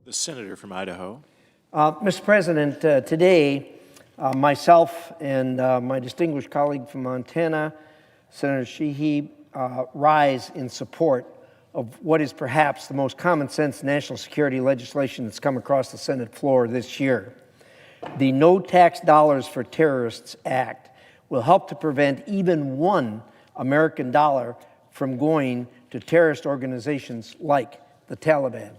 The senator from Idaho. Mr. President, today, myself and my distinguished colleague from Montana, Senator Sheehy, rise in support of what is perhaps the most common sense national security legislation that's come across the Senate floor this year. The No Tax Dollars for Terrorists Act will help to prevent even one American dollar from going to terrorist organizations like the Taliban.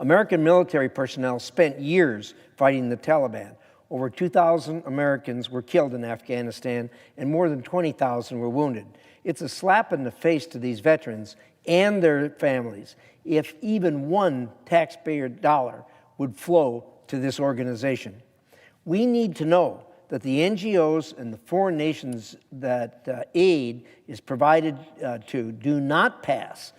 American military personnel spent years fighting the Taliban. Over 2,000 Americans were killed in Afghanistan, and more than 20,000 were wounded. It's a slap in the face to these veterans and their families if even one taxpayer dollar would flow to this organization. We need to know that the NGOs and the foreign nations that aid is provided to do not pass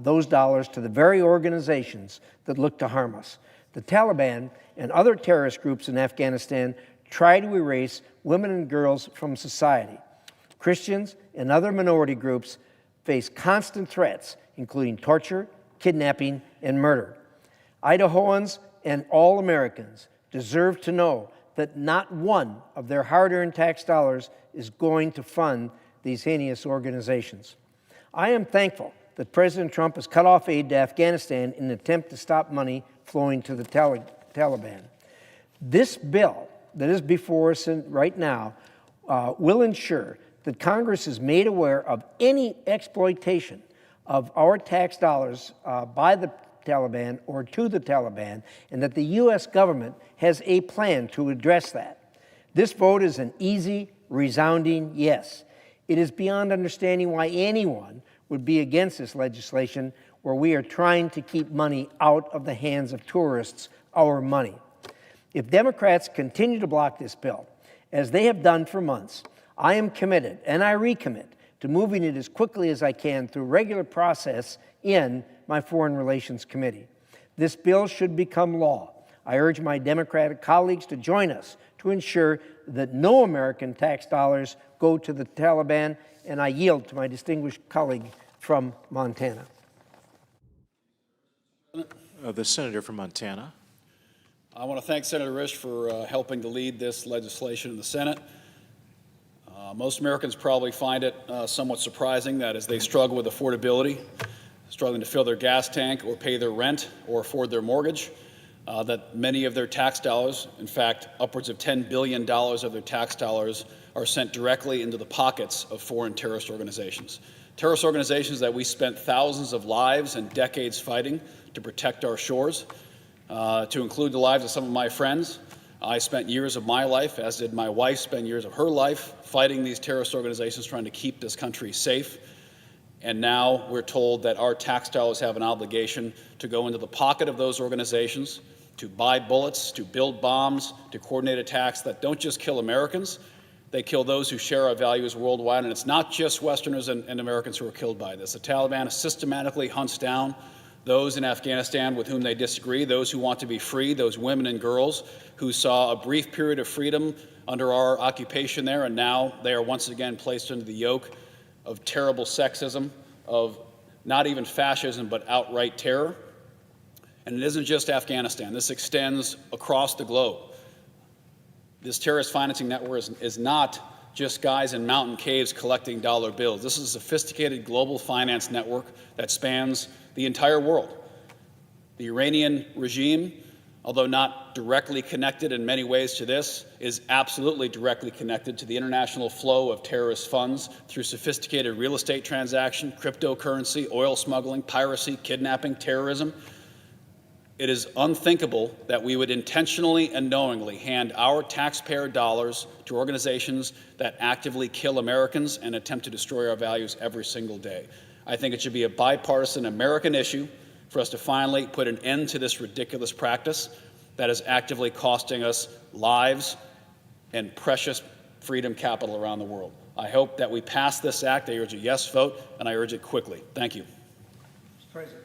those dollars to the very organizations that look to harm us. The Taliban and other terrorist groups in Afghanistan try to erase women and girls from society. Christians and other minority groups face constant threats, including torture, kidnapping, and murder. Idahoans and all Americans deserve to know that not one of their hard-earned tax dollars is going to fund these heinous organizations. I am thankful that President Trump has cut off aid to Afghanistan in an attempt to stop money flowing to the Taliban. This bill that is before us right now will ensure that Congress is made aware of any exploitation of our tax dollars by the Taliban or to the Taliban, and that the U.S. government has a plan to address that. This vote is an easy, resounding yes. It is beyond understanding why anyone would be against this legislation where we are trying to keep money out of the hands of tourists, our money. If Democrats continue to block this bill, as they have done for months, I am committed, and I recommit, to moving it as quickly as I can through regular process in my Foreign Relations Committee. This bill should become law. I urge my Democratic colleagues to join us to ensure that no American tax dollars go to the Taliban, and I yield to my distinguished colleague from Montana. The senator from Montana. I want to thank Senator Risch for helping to lead this legislation in the Senate. Most Americans probably find it somewhat surprising that as they struggle with affordability, struggling to fill their gas tank or pay their rent or afford their mortgage, that many of their tax dollars, in fact, upwards of $10 billion of their tax dollars, are sent directly into the pockets of foreign terrorist organizations. Terrorist organizations that we spent thousands of lives and decades fighting to protect our shores, to include the lives of some of my friends. I spent years of my life, as did my wife, spend years of her life, fighting these terrorist organizations, trying to keep this country safe. And now we're told that our tax dollars have an obligation to go into the pocket of those organizations, to buy bullets, to build bombs, to coordinate attacks that don't just kill Americans, they kill those who share our values worldwide. And it's not just Westerners and Americans who are killed by this. The Taliban systematically hunts down those in Afghanistan with whom they disagree, those who want to be free, those women and girls who saw a brief period of freedom under our occupation there, and now they are once again placed under the yoke of terrible sexism, of not even fascism, but outright terror. And it isn't just Afghanistan. This extends across the globe. This terrorist financing network is not just guys in mountain caves collecting dollar bills. This is a sophisticated global finance network that spans the entire world. The Iranian regime, although not directly connected in many ways to this, is absolutely directly connected to the international flow of terrorist funds through sophisticated real estate transaction, cryptocurrency, oil smuggling, piracy, kidnapping, terrorism. It is unthinkable that we would intentionally and knowingly hand our taxpayer dollars to organizations that actively kill Americans and attempt to destroy our values every single day. I think it should be a bipartisan American issue for us to finally put an end to this ridiculous practice that is actively costing us lives and precious freedom capital around the world. I hope that we pass this act. I urge a yes vote, and I urge it quickly. Thank you. Mr. President.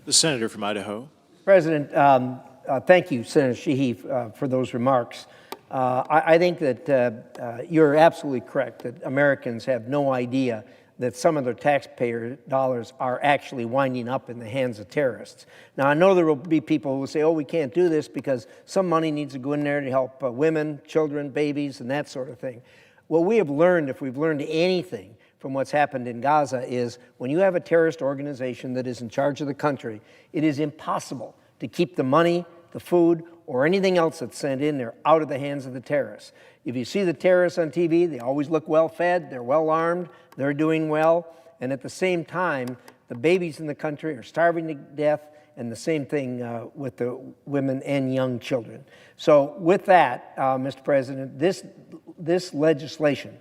The senator from Idaho. President, thank you, Senator Sheehy, for those remarks. I think that you're absolutely correct that Americans have no idea that some of their taxpayer dollars are actually winding up in the hands of terrorists. Now, I know there will be people who will say, oh, we can't do this because some money needs to go in there to help women, children, babies, and that sort of thing. What we have learned, if we've learned anything from what's happened in Gaza, is when you have a terrorist organization that is in charge of the country, it is impossible to keep the money, the food, or anything else that's sent in there out of the hands of the terrorists. If you see the terrorists on TV, they always look well-fed, they're well-armed, they're doing well, and at the same time, the babies in the country are starving to death, and the same thing with the women and young children. So with that, Mr. President, this legislation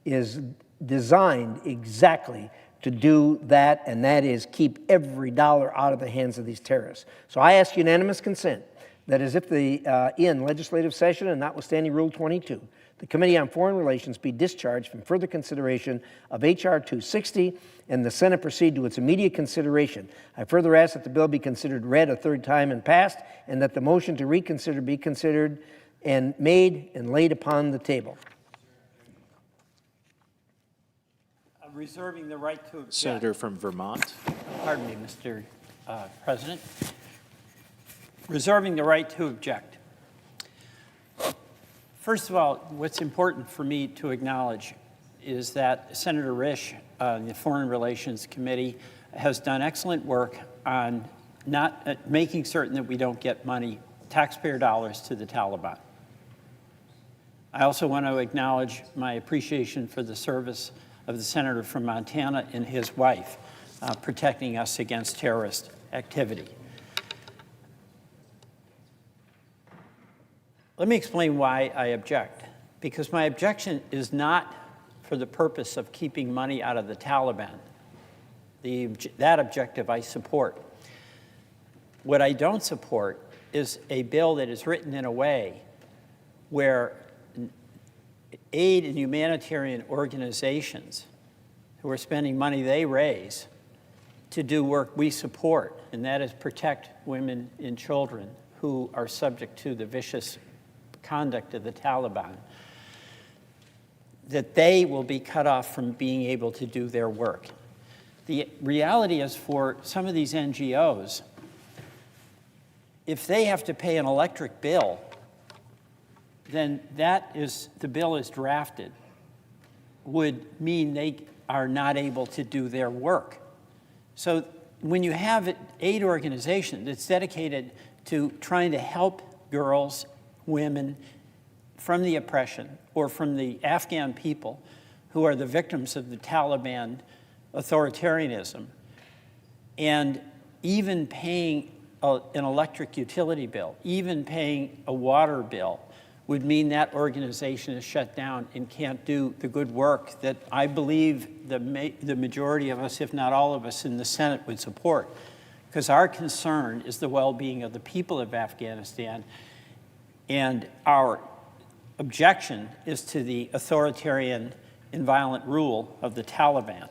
is designed exactly to do that, and that is keep every dollar out of the hands of these terrorists. So I ask unanimous consent that as if in legislative session and notwithstanding Rule 22, the Committee on Foreign Relations be discharged from further consideration of H.R. 260 and the Senate proceed to its immediate consideration. I further ask that the bill be considered read a third time and passed, and that the motion to reconsider be considered and made and laid upon the table. Reserving the right to object. Senator from Vermont. Pardon me, Mr. President. Reserving the right to object. First of all, what's important for me to acknowledge is that Senator Risch, the Foreign Relations Committee, has done excellent work on making certain that we don't get money, taxpayer dollars, to the Taliban. I also want to acknowledge my appreciation for the service of the senator from Montana and his wife, protecting us against terrorist activity. Let me explain why I object. Because my objection is not for the purpose of keeping money out of the Taliban. That objective I support. What I don't support is a bill that is written in a way where aid and humanitarian organizations who are spending money they raise to do work we support, and that is protect women and children who are subject to the vicious conduct of the Taliban, that they will be cut off from being able to do their work. The reality is, for some of these NGOs, if they have to pay an electric bill, then the bill is drafted, would mean they are not able to do their work. So when you have an aid organization that's dedicated to trying to help girls, women from the oppression or from the Afghan people who are the victims of the Taliban authoritarianism, and even paying an electric utility bill, even paying a water bill, would mean that organization is shut down and can't do the good work that I believe the majority of us, if not all of us in the Senate, would support. Because our concern is the well-being of the people of Afghanistan, and our objection is to the authoritarian and violent rule of the Taliban.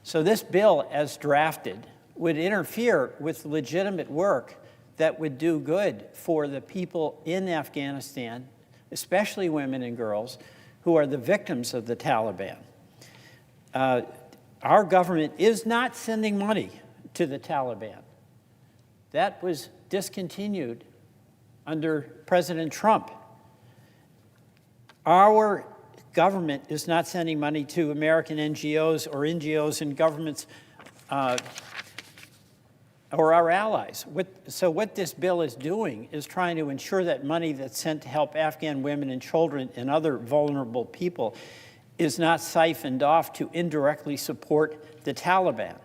So this bill, as drafted, would interfere with legitimate work that would do good for the people in Afghanistan, especially women and girls, who are the victims of the Taliban. Our government is not sending money to the Taliban. That was discontinued under President Trump. Our government is not sending money to American NGOs or NGOs and governments or our allies. So what this bill is doing is trying to ensure that money that's sent to help Afghan women and children and other vulnerable people is not siphoned off to indirectly support the Taliban.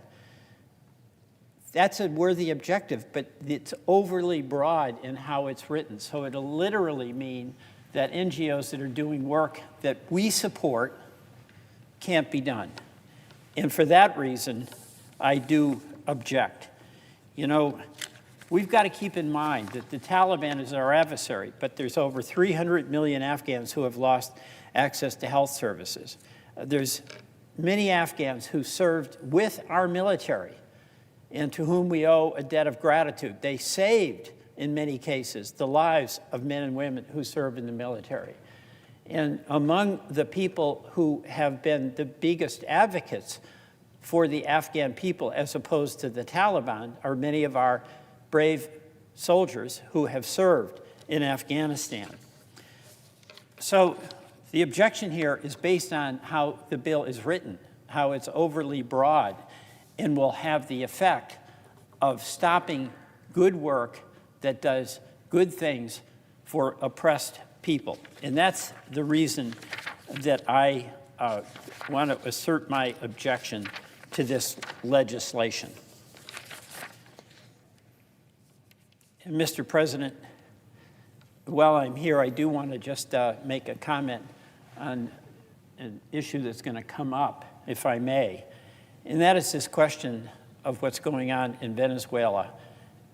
That's a worthy objective, but it's overly broad in how it's written. So it'll literally mean that NGOs that are doing work that we support can't be done. And for that reason, I do object. You know, we've got to keep in mind that the Taliban is our adversary, but there's over 300 million Afghans who have lost access to health services. There's many Afghans who served with our military and to whom we owe a debt of gratitude. They saved, in many cases, the lives of men and women who served in the military. And among the people who have been the biggest advocates for the Afghan people as opposed to the Taliban are many of our brave soldiers who have served in Afghanistan. So the objection here is based on how the bill is written, how it's overly broad, and will have the effect of stopping good work that does good things for oppressed people. And that's the reason that I want to assert my objection to this legislation. And Mr. President, while I'm here, I do want to just make a comment on an issue that's going to come up, if I may. And that is this question of what's going on in Venezuela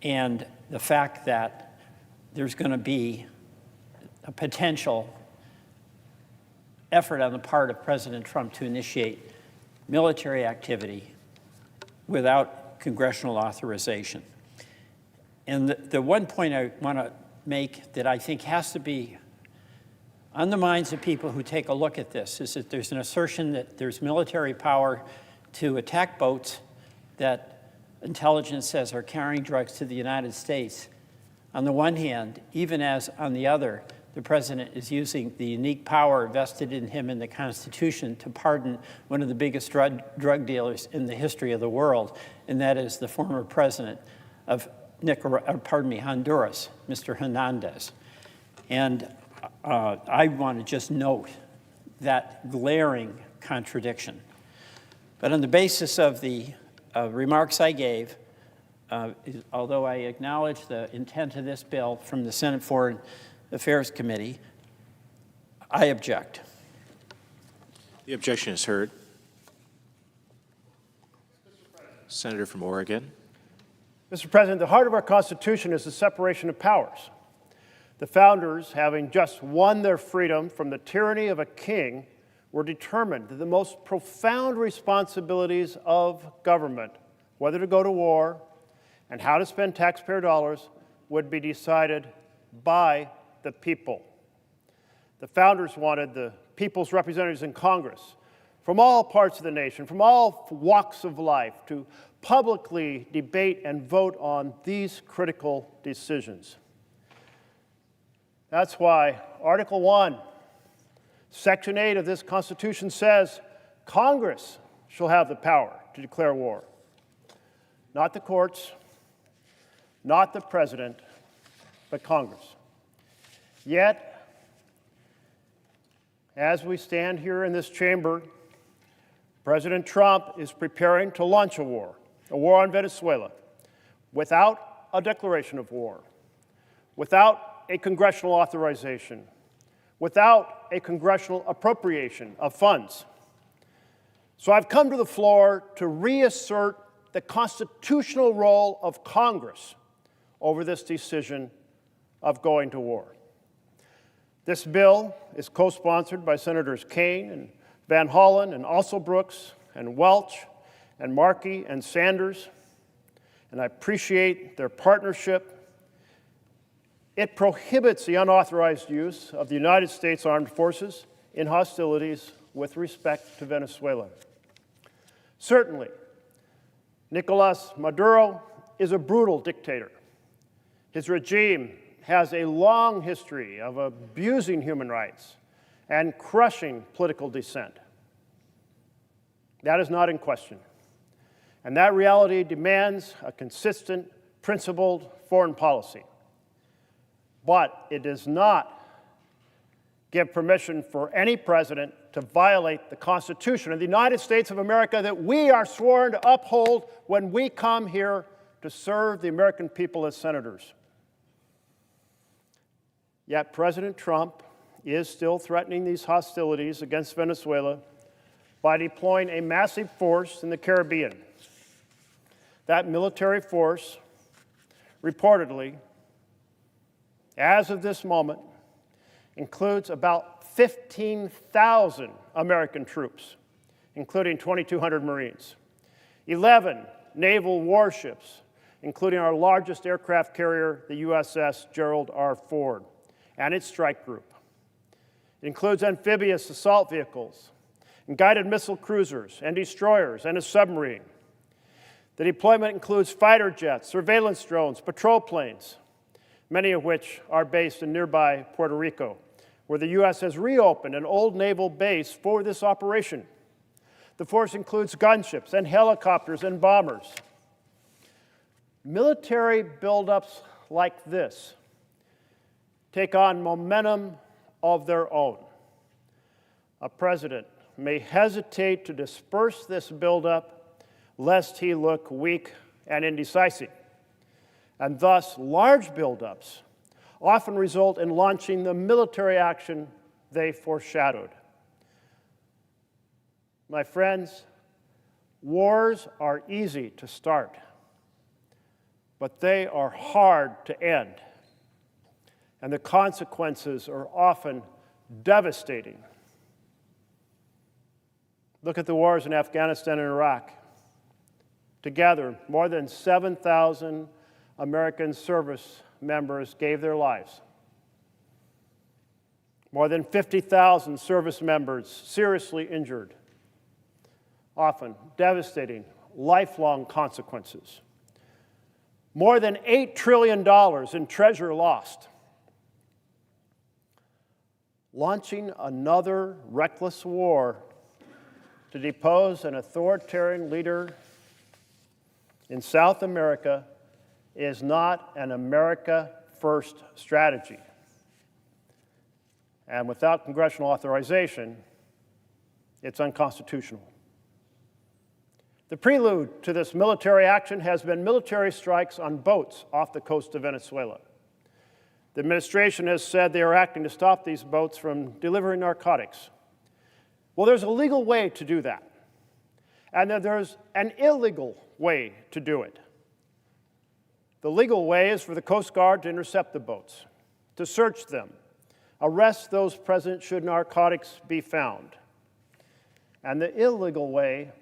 and the fact that there's going to be a potential effort on the part of President Trump to initiate military activity without congressional authorization. And the one point I want to make that I think has to be on the minds of people who take a look at this is that there's an assertion that there's military power to attack boats that intelligence says are carrying drugs to the United States. On the one hand, even as on the other, the president is using the unique power vested in him in the Constitution to pardon one of the biggest drug dealers in the history of the world, and that is the former president of Honduras, Mr. Hernandez. And I want to just note that glaring contradiction. But on the basis of the remarks I gave, although I acknowledge the intent of this bill from the Senate Foreign Affairs Committee, I object. The objection is heard. Senator from Oregon. Mr. President, the heart of our Constitution is the separation of powers. The founders, having just won their freedom from the tyranny of a king, were determined that the most profound responsibilities of government, whether to go to war and how to spend taxpayer dollars, would be decided by the people. The founders wanted the people's representatives in Congress from all parts of the nation, from all walks of life, to publicly debate and vote on these critical decisions. That's why Article 1, Section 8 of this Constitution says Congress shall have the power to declare war. Not the courts, not the president, but Congress. Yet, as we stand here in this chamber, President Trump is preparing to launch a war on Venezuela, without a declaration of war, without a congressional authorization, without a congressional appropriation of funds. So I've come to the floor to reassert the constitutional role of Congress over this decision of going to war. This bill is co-sponsored by Senators Kaine and Van Hollen and also Brooks and Welch and Markey and Sanders, and I appreciate their partnership. It prohibits the unauthorized use of the United States Armed Forces in hostilities with respect to Venezuela. Certainly, Nicolás Maduro is a brutal dictator. His regime has a long history of abusing human rights and crushing political dissent. That is not in question. And that reality demands a consistent, principled foreign policy. But it does not give permission for any president to violate the Constitution of the United States of America that we are sworn to uphold when we come here to serve the American people as senators. Yet President Trump is still threatening these hostilities against Venezuela by deploying a massive force in the Caribbean. That military force, reportedly, as of this moment, includes about 15,000 American troops, including 2,200 Marines, 11 naval warships, including our largest aircraft carrier, the USS Gerald R. Ford, and its strike group. It includes amphibious assault vehicles, and guided missile cruisers, and destroyers, and a submarine. The deployment includes fighter jets, surveillance drones, patrol planes, many of which are based in nearby Puerto Rico, where the U.S. has reopened an old naval base for this operation. The force includes gunships and helicopters and bombers. Military buildups like this take on momentum of their own. A president may hesitate to disperse this buildup lest he look weak and indecisive. And thus, large buildups often result in launching the military action they foreshadowed. My friends, wars are easy to start, but they are hard to end, and the consequences are often devastating. Look at the wars in Afghanistan and Iraq. Together, more than 7,000 American service members gave their lives. More than 50,000 service members seriously injured, often devastating, lifelong consequences. More than $8 trillion in treasure lost. Launching another reckless war to depose an authoritarian leader in South America is not an America-first strategy. And without congressional authorization, it's unconstitutional. The prelude to this military action has been military strikes on boats off the coast of Venezuela. The administration has said they are acting to stop these boats from delivering narcotics. Well, there's a legal way to do that, and then there's an illegal way to do it. The legal way is for the Coast Guard to intercept the boats, to search them, arrest those present should narcotics be found. And the illegal way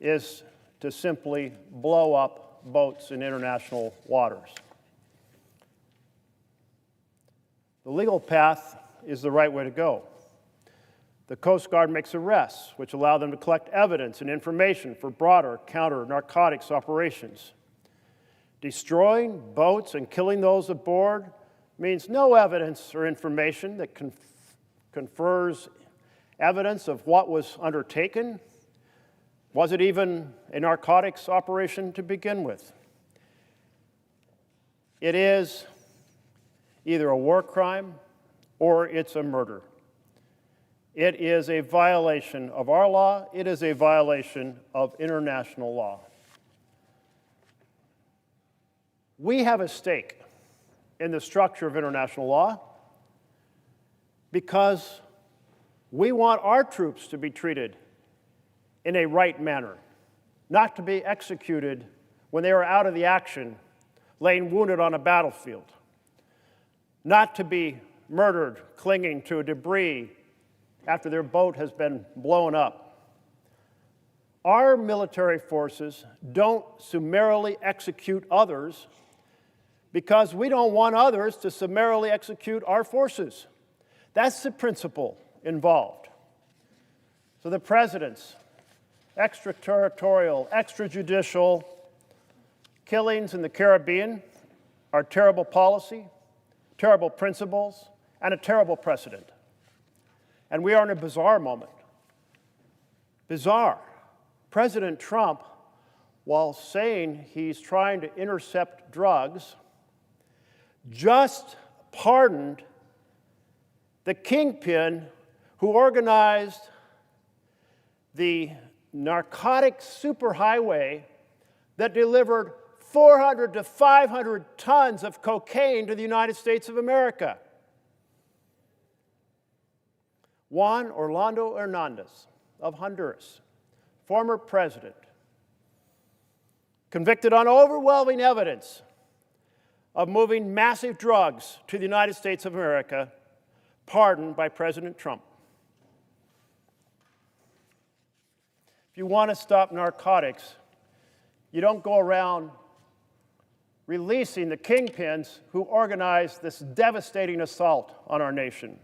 is to simply blow up boats in international waters. The legal path is the right way to go. The Coast Guard makes arrests, which allow them to collect evidence and information for broader counter-narcotics operations. Destroying boats and killing those aboard means no evidence or information that confers evidence of what was undertaken. Was it even a narcotics operation to begin with? It is either a war crime or it's a murder. It is a violation of our law. It is a violation of international law. We have a stake in the structure of international law because we want our troops to be treated in a right manner, not to be executed when they are out of the action, laying wounded on a battlefield, not to be murdered clinging to debris after their boat has been blown up. Our military forces don't summarily execute others because we don't want others to summarily execute our forces. That's the principle involved. So the president's extraterritorial, extrajudicial killings in the Caribbean are terrible policy, terrible principles, and a terrible precedent. And we are in a bizarre moment. Bizarre. President Trump, while saying he's trying to intercept drugs, just pardoned the kingpin who organized the narcotic superhighway that delivered 400 to 500 tons of cocaine to the United States of America. Juan Orlando Hernandez of Honduras, former president, convicted on overwhelming evidence of moving massive drugs to the United States of America, pardoned by President Trump. If you want to stop narcotics, you don't go around releasing the kingpins who organized this devastating assault on our nation.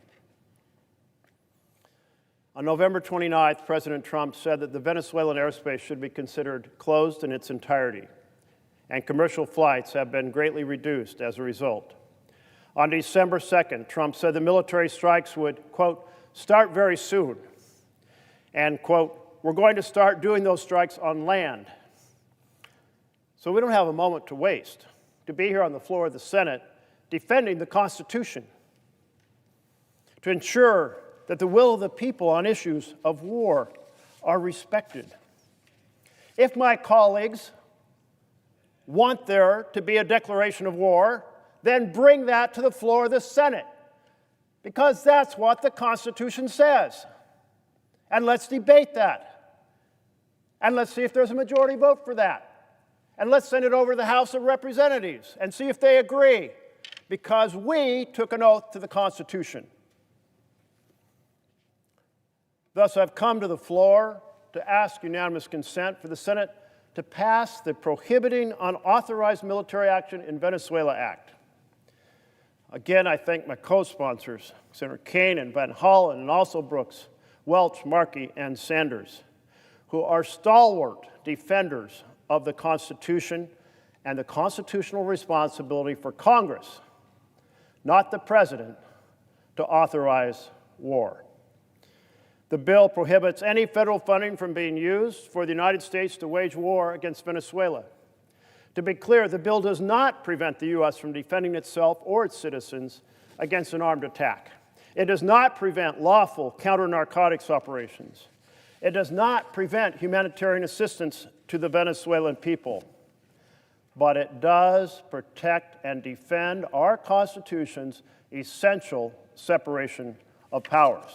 On November 29th, President Trump said that the Venezuelan airspace should be considered closed in its entirety, and commercial flights have been greatly reduced as a result. On December 2nd, Trump said the military strikes would, quote, start very soon, and, quote, we're going to start doing those strikes on land. So we don't have a moment to waste to be here on the floor of the Senate defending the Constitution, to ensure that the will of the people on issues of war are respected. If my colleagues want there to be a declaration of war, then bring that to the floor of the Senate, because that's what the Constitution says. And let's debate that. And let's see if there's a majority vote for that. And let's send it over to the House of Representatives and see if they agree, because we took an oath to the Constitution. Thus, I've come to the floor to ask unanimous consent for the Senate to pass the Prohibiting Unauthorized Military Action in Venezuela Act. Again, I thank my co-sponsors, Senator Kaine and Van Hollen, and also Brooks, Welch, Markey, and Sanders, who are stalwart defenders of the Constitution and the constitutional responsibility for Congress, not the President, to authorize war. The bill prohibits any federal funding from being used for the United States to wage war against Venezuela. To be clear, the bill does not prevent the U.S. from defending itself or its citizens against an armed attack. It does not prevent lawful counter-narcotics operations. It does not prevent humanitarian assistance to the Venezuelan people. But it does protect and defend our Constitution's essential separation of powers.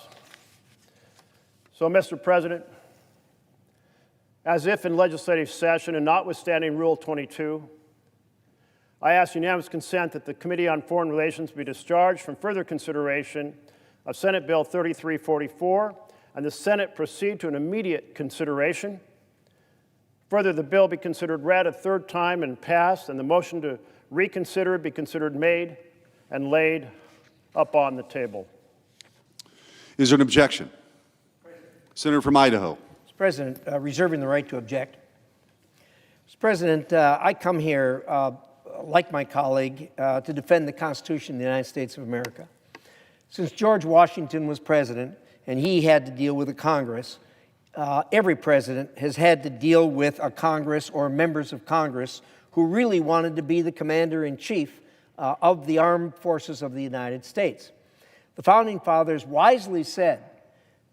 So, Mr. President, as if in legislative session and notwithstanding Rule 22, I ask unanimous consent that the Committee on Foreign Relations be discharged from further consideration of Senate Bill 3344, and the Senate proceed to an immediate consideration. Further, the bill be considered read a third time and passed, and the motion to reconsider be considered made and laid up on the table. Is there an objection? Senator from Idaho. Mr. President, reserving the right to object. Mr. President, I come here, like my colleague, to defend the Constitution of the United States of America. Since George Washington was president and he had to deal with a Congress, every president has had to deal with a Congress or members of Congress who really wanted to be the commander-in-chief of the armed forces of the United States. The Founding Fathers wisely said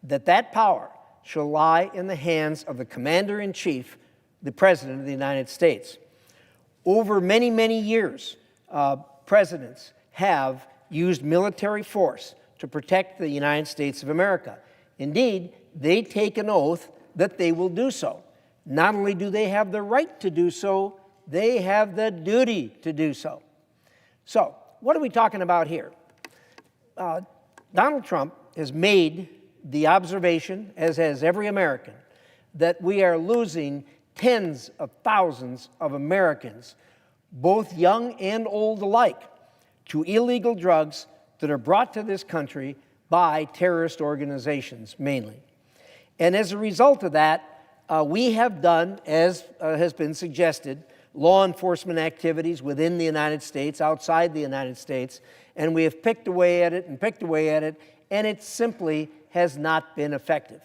that that power shall lie in the hands of the commander-in-chief, the President of the United States. Over many, many years, presidents have used military force to protect the United States of America. Indeed, they take an oath that they will do so. Not only do they have the right to do so, they have the duty to do so. So, what are we talking about here? Donald Trump has made the observation, as has every American, that we are losing tens of thousands of Americans, both young and old alike, to illegal drugs that are brought to this country by terrorist organizations, mainly. And as a result of that, we have done, as has been suggested, law enforcement activities within the United States, outside the United States, and we have picked away at it and picked away at it, and it simply has not been effective.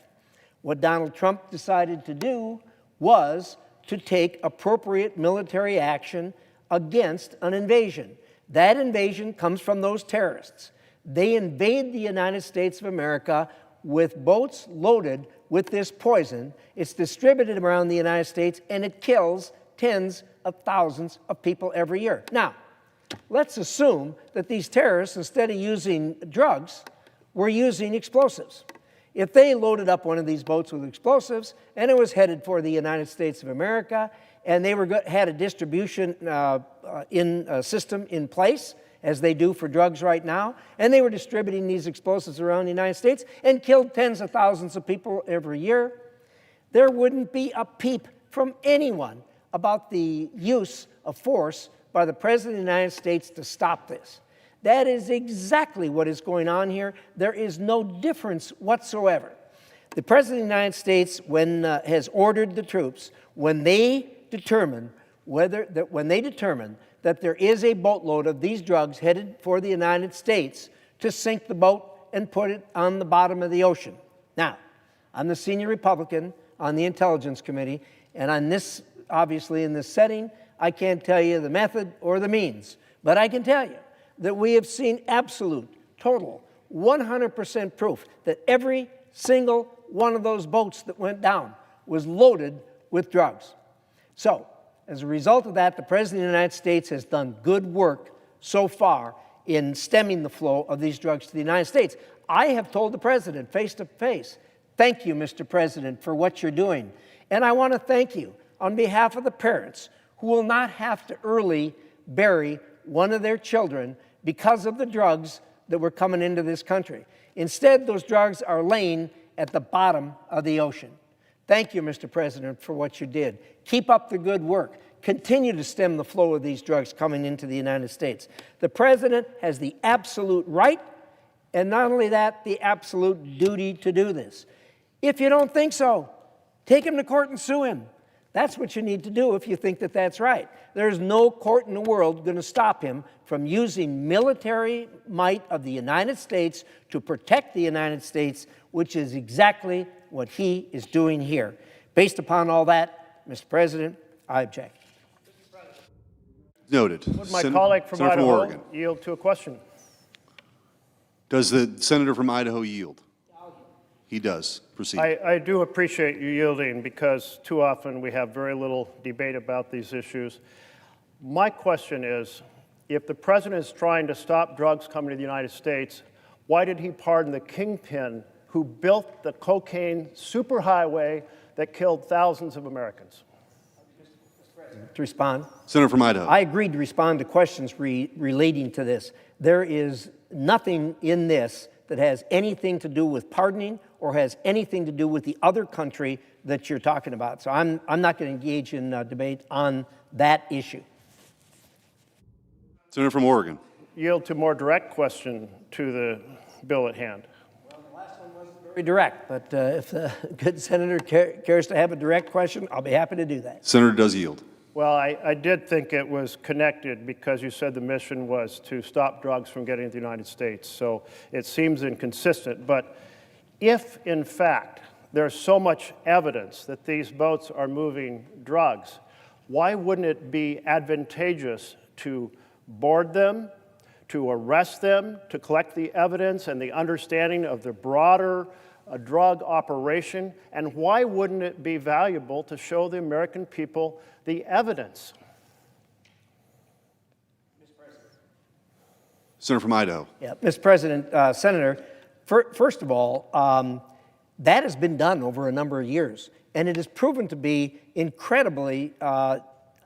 What Donald Trump decided to do was to take appropriate military action against an invasion. That invasion comes from those terrorists. They invade the United States of America with boats loaded with this poison. It's distributed around the United States, and it kills tens of thousands of people every year. Now, let's assume that these terrorists, instead of using drugs, were using explosives. If they loaded up one of these boats with explosives and it was headed for the United States of America, and they had a distribution system in place, as they do for drugs right now, and they were distributing these explosives around the United States and killed tens of thousands of people every year, there wouldn't be a peep from anyone about the use of force by the President of the United States to stop this. That is exactly what is going on here. There is no difference whatsoever. The President of the United States, has ordered the troops, when they determine that there is a boatload of these drugs headed for the United States, to sink the boat and put it on the bottom of the ocean. Now, I'm the senior Republican on the Intelligence Committee, and on this, obviously in this setting, I can't tell you the method or the means, but I can tell you that we have seen absolute, total, 100% proof that every single one of those boats that went down was loaded with drugs. So, as a result of that, the President of the United States has done good work so far in stemming the flow of these drugs to the United States. I have told the President face to face, thank you, Mr. President, for what you're doing. And I want to thank you on behalf of the parents who will not have to early bury one of their children because of the drugs that were coming into this country. Instead, those drugs are laying at the bottom of the ocean. Thank you, Mr. President, for what you did. Keep up the good work. Continue to stem the flow of these drugs coming into the United States. The President has the absolute right, and not only that, the absolute duty to do this. If you don't think so, take him to court and sue him. That's what you need to do if you think that that's right. There's no court in the world going to stop him from using military might of the United States to protect the United States, which is exactly what he is doing here. Based upon all that, Mr. President, I object. Noted. Would my colleague from Senator Idaho Oregon. yield to a question? Does the senator from Idaho yield? He does. Proceed. I do appreciate you yielding, because too often we have very little debate about these issues. My question is, if the President is trying to stop drugs coming to the United States, why did he pardon the kingpin who built the cocaine superhighway that killed thousands of Americans? To respond. Senator from Idaho. I agreed to respond to questions relating to this. There is nothing in this that has anything to do with pardoning or has anything to do with the other country that you're talking about. So I'm not going to engage in debate on that issue. Senator from Oregon. Yield to more direct question to the bill at hand. Well, the last one wasn't very direct, but if the good senator cares to have a direct question, I'll be happy to do that. Senator does yield. Well, I did think it was connected, because you said the mission was to stop drugs from getting to the United States. So it seems inconsistent. But if, in fact, there's so much evidence that these boats are moving drugs, why wouldn't it be advantageous to board them, to arrest them, to collect the evidence and the understanding of the broader drug operation? And why wouldn't it be valuable to show the American people the evidence? Senator from Idaho. Yeah, Mr. President, Senator, first of all, that has been done over a number of years, and it has proven to be incredibly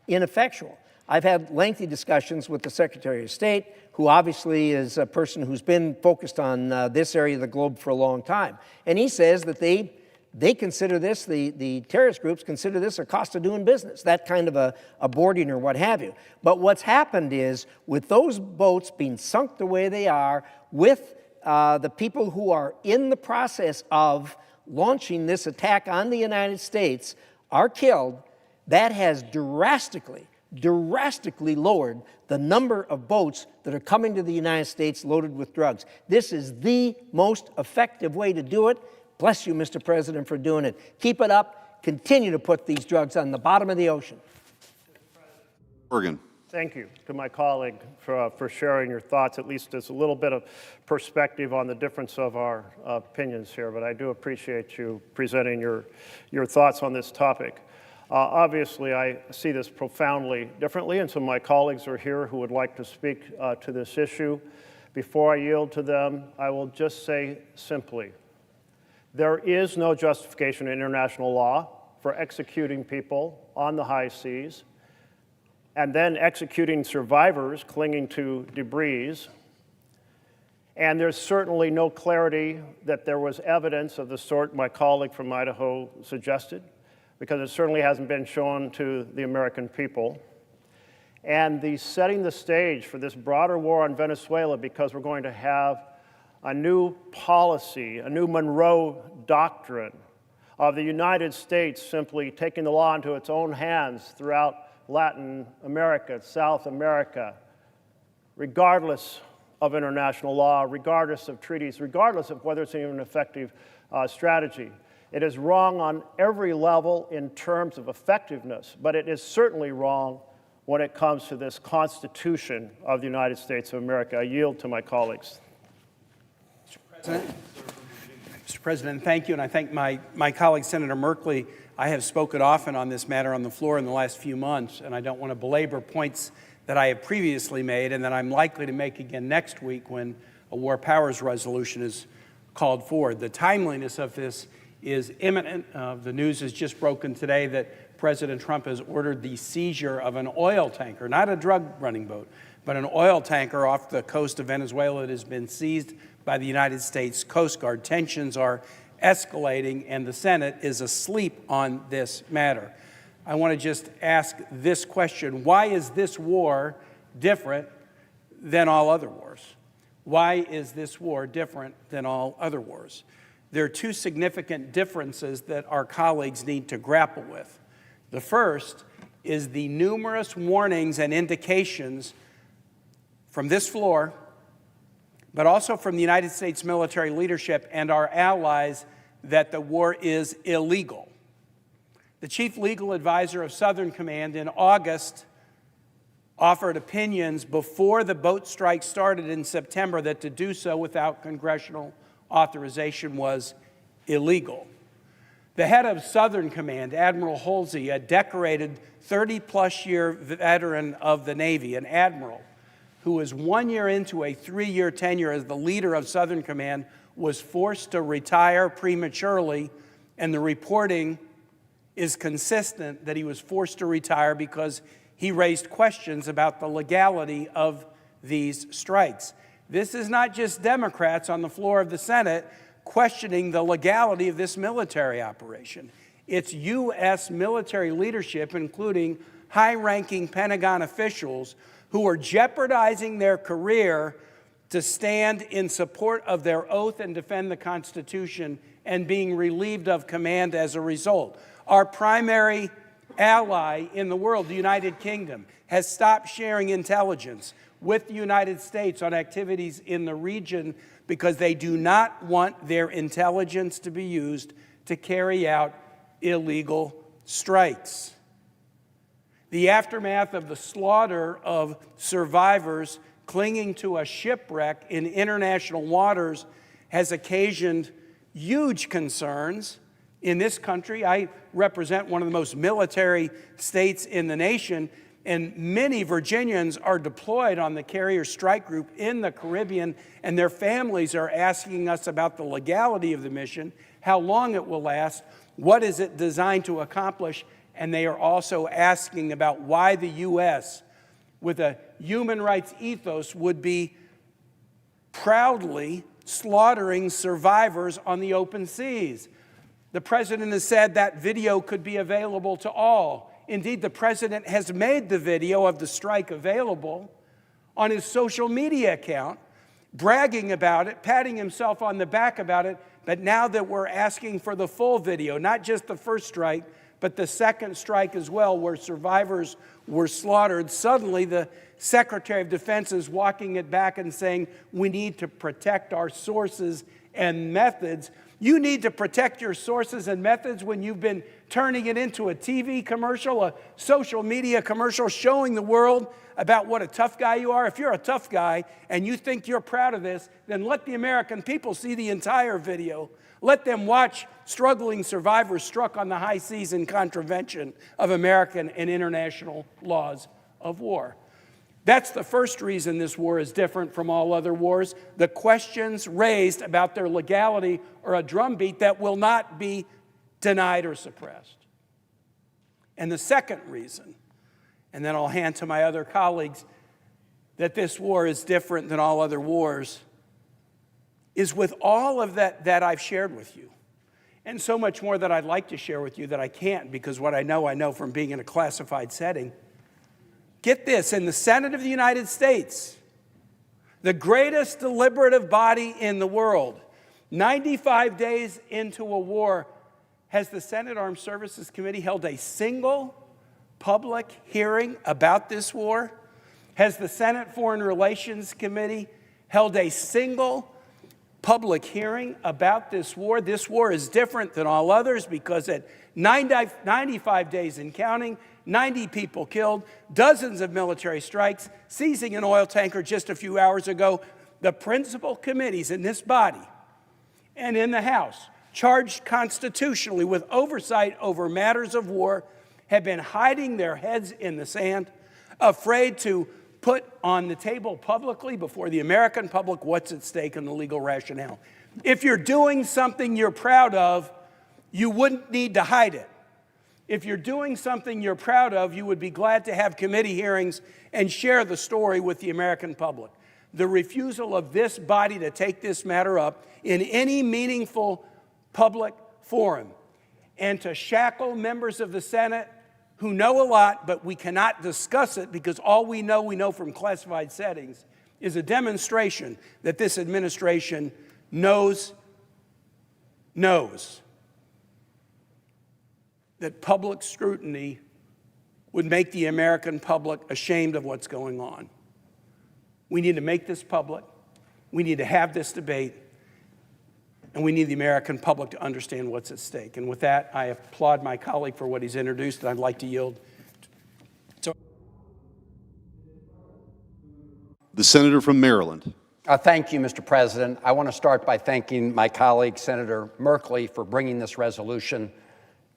ineffectual. I've had lengthy discussions with the Secretary of State, who obviously is a person who's been focused on this area of the globe for a long time. And he says that they consider this, the terrorist groups consider this a cost of doing business, that kind of a boarding or what have you. But what's happened is, with those boats being sunk the way they are, with the people who are in the process of launching this attack on the United States are killed, that has drastically lowered the number of boats that are coming to the United States loaded with drugs. This is the most effective way to do it. Bless you, Mr. President, for doing it. Keep it up. Continue to put these drugs on the bottom of the ocean. Oregon. Thank you to my colleague for sharing your thoughts. At least it's a little bit of perspective on the difference of our opinions here, but I do appreciate you presenting your thoughts on this topic. Obviously, I see this profoundly differently, and some of my colleagues are here who would like to speak to this issue. Before I yield to them, I will just say simply, there is no justification in international law for executing people on the high seas and then executing survivors clinging to debris. And there's certainly no clarity that there was evidence of the sort my colleague from Idaho suggested, because it certainly hasn't been shown to the American people. And setting the stage for this broader war on Venezuela, because we're going to have a new policy, a new Monroe Doctrine of the United States simply taking the law into its own hands throughout Latin America, South America, regardless of international law, regardless of treaties, regardless of whether it's even an effective strategy. It is wrong on every level in terms of effectiveness, but it is certainly wrong when it comes to this Constitution of the United States of America. I yield to my colleagues. Mr. President, thank you, and I thank my colleague, Senator Merkley. I have spoken often on this matter on the floor in the last few months, and I don't want to belabor points that I have previously made and that I'm likely to make again next week when a War Powers resolution is called forward. The timeliness of this is imminent. The news has just broken today that President Trump has ordered the seizure of an oil tanker, not a drug-running boat, but an oil tanker off the coast of Venezuela that has been seized by the United States Coast Guard. Tensions are escalating, and the Senate is asleep on this matter. I want to just ask this question: why is this war different than all other wars? Why is this war different than all other wars? There are two significant differences that our colleagues need to grapple with. The first is the numerous warnings and indications from this floor, but also from the United States military leadership and our allies, that the war is illegal. The chief legal advisor of Southern Command in August offered opinions before the boat strike started in September that to do so without congressional authorization was illegal. The head of Southern Command, Admiral Halsey, a decorated 30-plus year veteran of the Navy, an admiral who was 1 year into a 3-year tenure as the leader of Southern Command, was forced to retire prematurely, and the reporting is consistent that he was forced to retire because he raised questions about the legality of these strikes. This is not just Democrats on the floor of the Senate questioning the legality of this military operation. It's U.S. military leadership, including high-ranking Pentagon officials, who are jeopardizing their career to stand in support of their oath and defend the Constitution, and being relieved of command as a result. Our primary ally in the world, the United Kingdom, has stopped sharing intelligence with the United States on activities in the region because they do not want their intelligence to be used to carry out illegal strikes. The aftermath of the slaughter of survivors clinging to a shipwreck in international waters has occasioned huge concerns in this country. I represent one of the most military states in the nation, and many Virginians are deployed on the carrier strike group in the Caribbean, and their families are asking us about the legality of the mission, how long it will last, what is it designed to accomplish, and they are also asking about why the U.S., with a human rights ethos, would be proudly slaughtering survivors on the open seas. The president has said that video could be available to all. Indeed, the president has made the video of the strike available on his social media account, bragging about it, patting himself on the back about it. But now that we're asking for the full video, not just the first strike, but the second strike as well, where survivors were slaughtered, suddenly the Secretary of Defense is walking it back and saying, we need to protect our sources and methods. You need to protect your sources and methods when you've been turning it into a TV commercial, a social media commercial, showing the world about what a tough guy you are. If you're a tough guy and you think you're proud of this, then let the American people see the entire video. Let them watch struggling survivors struck on the high seas in contravention of American and international laws of war. That's the first reason this war is different from all other wars. The questions raised about their legality are a drumbeat that will not be denied or suppressed. And the second reason, and then I'll hand to my other colleagues, that this war is different than all other wars, is with all of that I've shared with you, and so much more that I'd like to share with you that I can't, because what I know from being in a classified setting. Get this, in the Senate of the United States, the greatest deliberative body in the world, 95 days into a war, has the Senate Armed Services Committee held a single public hearing about this war? Has the Senate Foreign Relations Committee held a single public hearing about this war? This war is different than all others because at 95 days and counting, 90 people killed, dozens of military strikes, seizing an oil tanker just a few hours ago, the principal committees in this body and in the House, charged constitutionally with oversight over matters of war, have been hiding their heads in the sand, afraid to put on the table publicly before the American public what's at stake in the legal rationale. If you're doing something you're proud of, you wouldn't need to hide it. If you're doing something you're proud of, you would be glad to have committee hearings and share the story with the American public. The refusal of this body to take this matter up in any meaningful public forum and to shackle members of the Senate who know a lot, but we cannot discuss it because all we know from classified settings, is a demonstration that this administration knows that public scrutiny would make the American public ashamed of what's going on. We need to make this public. We need to have this debate. And we need the American public to understand what's at stake. And with that, I applaud my colleague for what he's introduced, and I'd like to yield. The senator from Maryland. Thank you, Mr. President. I want to start by thanking my colleague, Senator Merkley, for bringing this resolution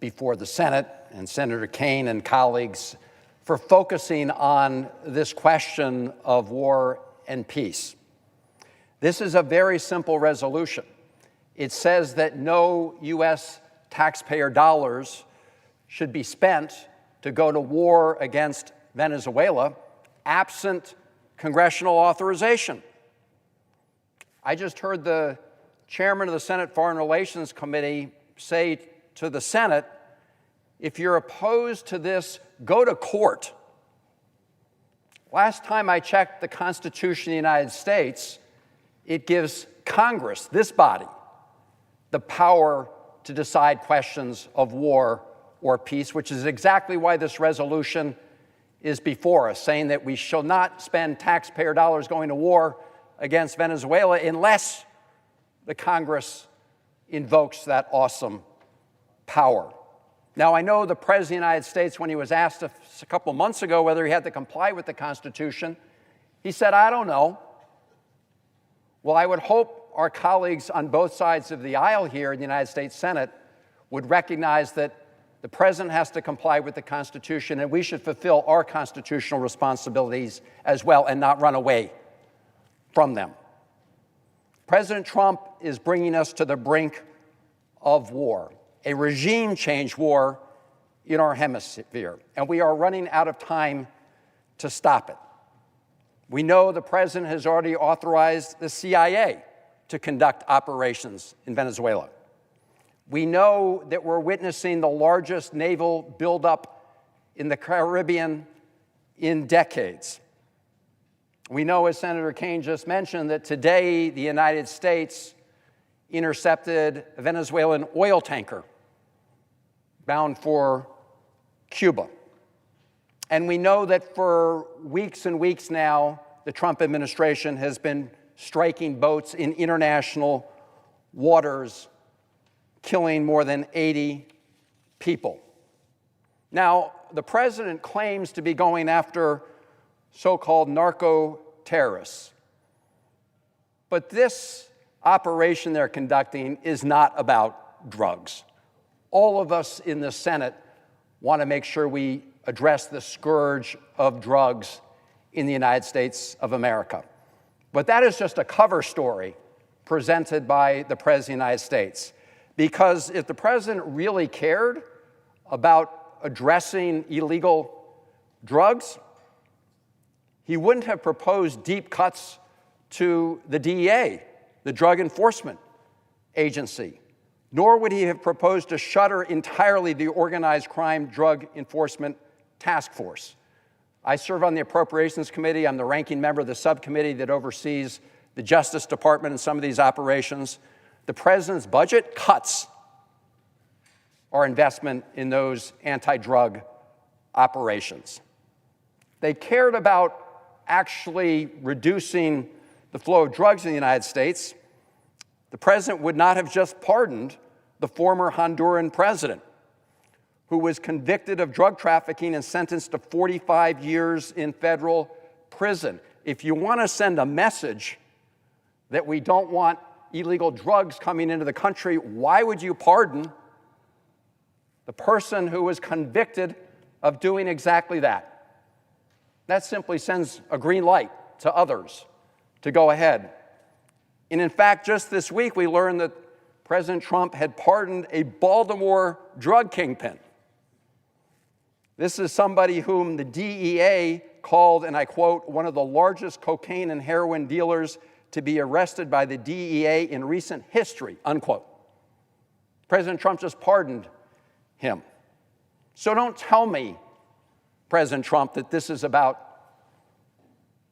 before the Senate, and Senator Kaine and colleagues for focusing on this question of war and peace. This is a very simple resolution. It says that no U.S. taxpayer dollars should be spent to go to war against Venezuela absent congressional authorization. I just heard the chairman of the Senate Foreign Relations Committee say to the Senate, if you're opposed to this, go to court. Last time I checked the Constitution of the United States, it gives Congress, this body, the power to decide questions of war or peace, which is exactly why this resolution is before us, saying that we shall not spend taxpayer dollars going to war against Venezuela unless the Congress invokes that awesome power. Now, I know the President of the United States, when he was asked a couple months ago whether he had to comply with the Constitution, he said, I don't know. Well, I would hope our colleagues on both sides of the aisle here in the United States Senate would recognize that the President has to comply with the Constitution, and we should fulfill our constitutional responsibilities as well and not run away from them. President Trump is bringing us to the brink of war, a regime change war in our hemisphere, and we are running out of time to stop it. We know the President has already authorized the CIA to conduct operations in Venezuela. We know that we're witnessing the largest naval buildup in the Caribbean in decades. We know, as Senator Kaine just mentioned, that today the United States intercepted a Venezuelan oil tanker bound for Cuba. And we know that for weeks and weeks now, the Trump administration has been striking boats in international waters, killing more than 80 people. Now, the president claims to be going after so-called narco-terrorists. But this operation they're conducting is not about drugs. All of us in the Senate want to make sure we address the scourge of drugs in the United States of America. But that is just a cover story presented by the President of the United States. Because if the President really cared about addressing illegal drugs, he wouldn't have proposed deep cuts to the DEA, the Drug Enforcement Agency, nor would he have proposed to shutter entirely the Organized Crime Drug Enforcement Task Force. I serve on the Appropriations Committee. I'm the ranking member of the subcommittee that oversees the Justice Department and some of these operations. The president's budget cuts our investment in those anti-drug operations. They cared about actually reducing the flow of drugs in the United States. The president would not have just pardoned the former Honduran president, who was convicted of drug trafficking and sentenced to 45 years in federal prison. If you want to send a message that we don't want illegal drugs coming into the country, why would you pardon the person who was convicted of doing exactly that? That simply sends a green light to others to go ahead. And in fact, just this week, we learned that President Trump had pardoned a Baltimore drug kingpin. This is somebody whom the DEA called, and I quote, one of the largest cocaine and heroin dealers to be arrested by the DEA in recent history, unquote. President Trump just pardoned him. So don't tell me, President Trump, that this is about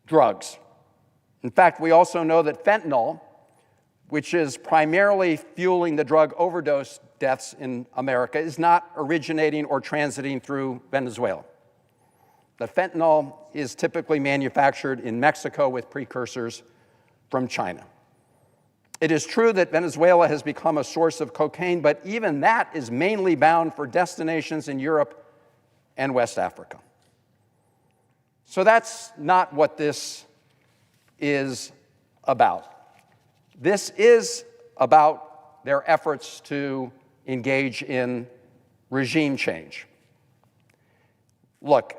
drugs. In fact, we also know that fentanyl, which is primarily fueling the drug overdose deaths in America, is not originating or transiting through Venezuela. The fentanyl is typically manufactured in Mexico with precursors from China. It is true that Venezuela has become a source of cocaine, but even that is mainly bound for destinations in Europe and West Africa. So that's not what this is about. This is about their efforts to engage in regime change. Look,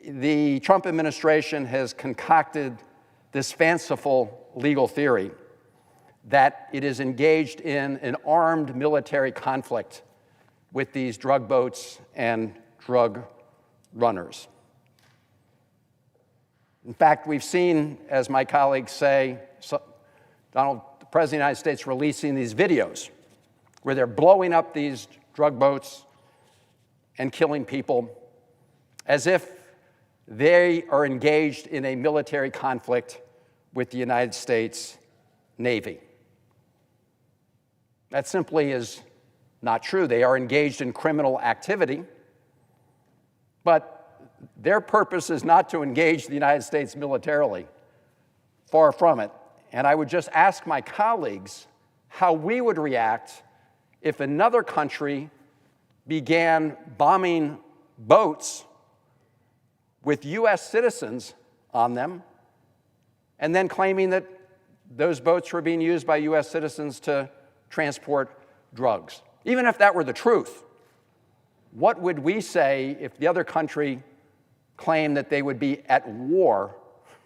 the Trump administration has concocted this fanciful legal theory that it is engaged in an armed military conflict with these drug boats and drug runners. In fact, we've seen, as my colleagues say, the President of the United States releasing these videos where they're blowing up these drug boats and killing people as if they are engaged in a military conflict with the United States Navy. That simply is not true. They are engaged in criminal activity, but their purpose is not to engage the United States militarily. Far from it. And I would just ask my colleagues how we would react if another country began bombing boats with U.S. citizens on them and then claiming that those boats were being used by U.S. citizens to transport drugs. Even if that were the truth, what would we say if the other country claimed that they would be at war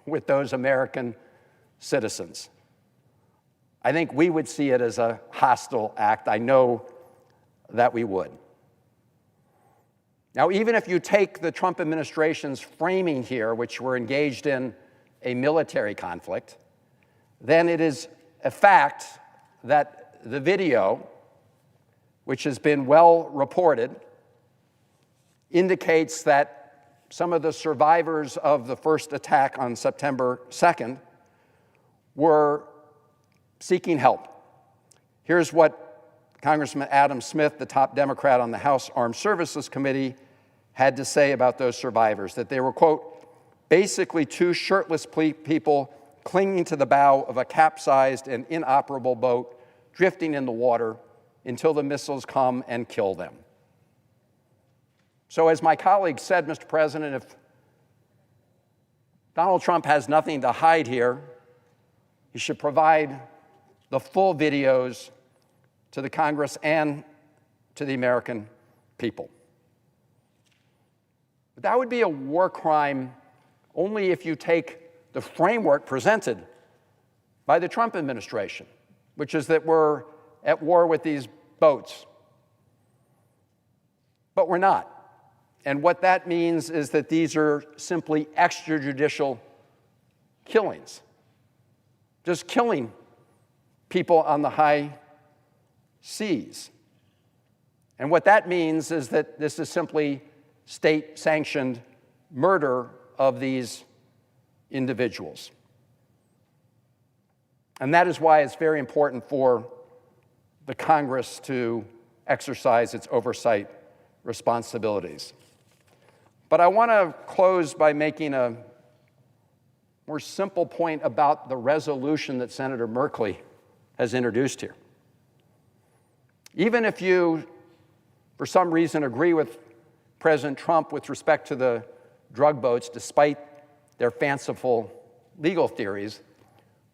with those American citizens? I think we would see it as a hostile act. I know that we would. Now, even if you take the Trump administration's framing here, which we're engaged in a military conflict, then it is a fact that the video, which has been well reported, indicates that some of the survivors of the first attack on September 2nd were seeking help. Here's what Congressman Adam Smith, the top Democrat on the House Armed Services Committee, had to say about those survivors, that they were, quote, basically two shirtless people clinging to the bow of a capsized and inoperable boat drifting in the water until the missiles come and kill them. So as my colleague said, Mr. President, if Donald Trump has nothing to hide here, he should provide the full videos to the Congress and to the American people. But that would be a war crime only if you take the framework presented by the Trump administration, which is that we're at war with these boats. But we're not. And what that means is that these are simply extrajudicial killings. Just killing people on the high seas. And what that means is that this is simply state-sanctioned murder of these individuals. And that is why it's very important for the Congress to exercise its oversight responsibilities. But I want to close by making a more simple point about the resolution that Senator Merkley has introduced here. Even if you, for some reason, agree with President Trump with respect to the drug boats, despite their fanciful legal theories,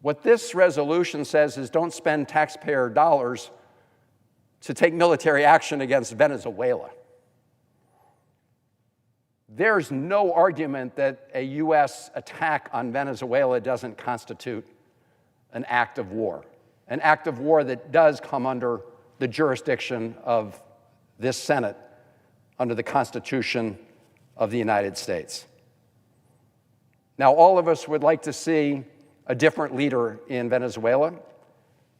what this resolution says is don't spend taxpayer dollars to take military action against Venezuela. There's no argument that a U.S. attack on Venezuela doesn't constitute an act of war that does come under the jurisdiction of this Senate under the Constitution of the United States. Now, all of us would like to see a different leader in Venezuela.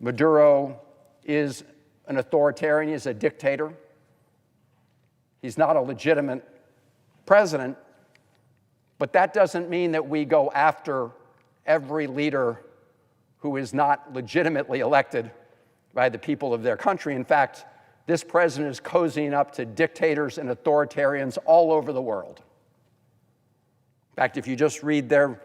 Maduro is an authoritarian, he's a dictator. He's not a legitimate president, but that doesn't mean that we go after every leader who is not legitimately elected by the people of their country. In fact, this president is cozying up to dictators and authoritarians all over the world. In fact, if you just read their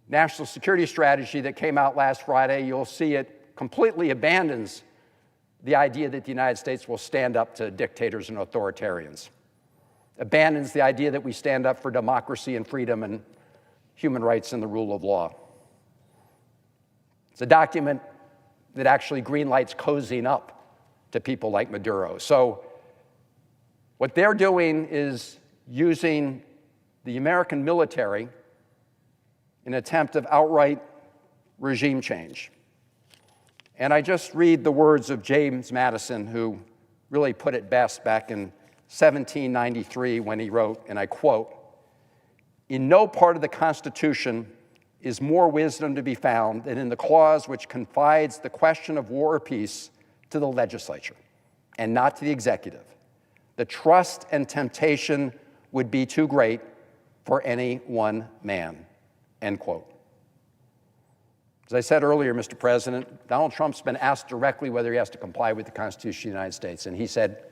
national security strategy that came out last Friday, you'll see it completely abandons the idea that the United States will stand up to dictators and authoritarians. Abandons the idea that we stand up for democracy and freedom and human rights and the rule of law. It's a document that actually greenlights cozying up to people like Maduro. So what they're doing is using the American military in an attempt of outright regime change. And I just read the words of James Madison, who really put it best back in 1793 when he wrote, and I quote, "In no part of the Constitution is more wisdom to be found than in the clause which confides the question of war or peace to the legislature and not to the executive. The trust and temptation would be too great for any one man," end quote. As I said earlier, Mr. President, Donald Trump's been asked directly whether he has to comply with the Constitution of the United States, and he said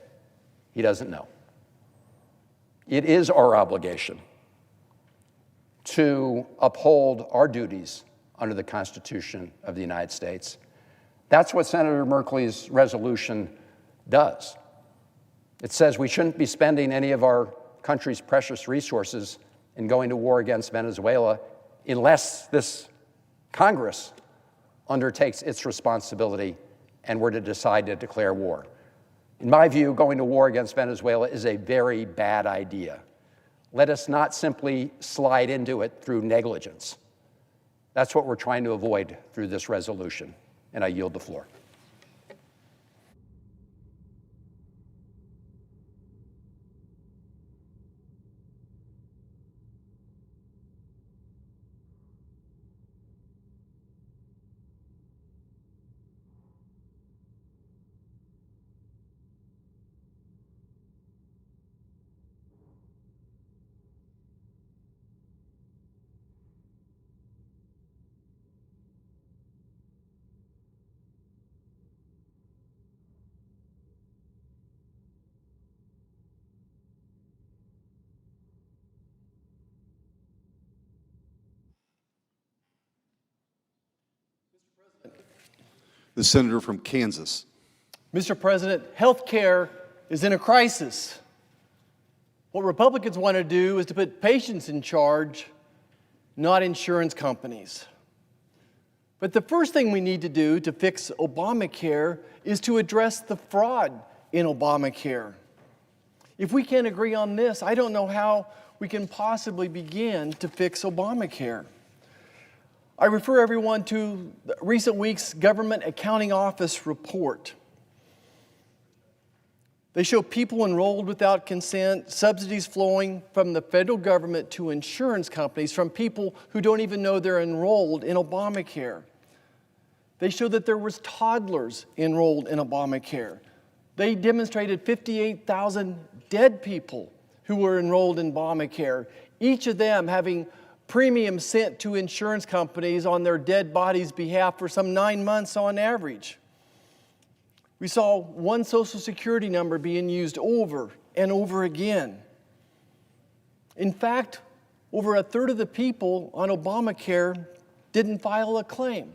he doesn't know. It is our obligation to uphold our duties under the Constitution of the United States. That's what Senator Merkley's resolution does. It says we shouldn't be spending any of our country's precious resources in going to war against Venezuela unless this Congress undertakes its responsibility and were to decide to declare war. In my view, going to war against Venezuela is a very bad idea. Let us not simply slide into it through negligence. That's what we're trying to avoid through this resolution, and I yield the floor. The senator from Kansas. Mr. President, health care is in a crisis. What Republicans want to do is to put patients in charge, not insurance companies. But the first thing we need to do to fix Obamacare is to address the fraud in Obamacare. If we can't agree on this, I don't know how we can possibly begin to fix Obamacare. I refer everyone to recent week's Government Accounting Office report. They show people enrolled without consent, subsidies flowing from the federal government to insurance companies from people who don't even know they're enrolled in Obamacare. They show that there was toddlers enrolled in Obamacare. They demonstrated 58,000 dead people who were enrolled in Obamacare, each of them having premiums sent to insurance companies on their dead bodies' behalf for some 9 months on average. We saw one Social Security number being used over and over again. In fact, over a third of the people on Obamacare didn't file a claim.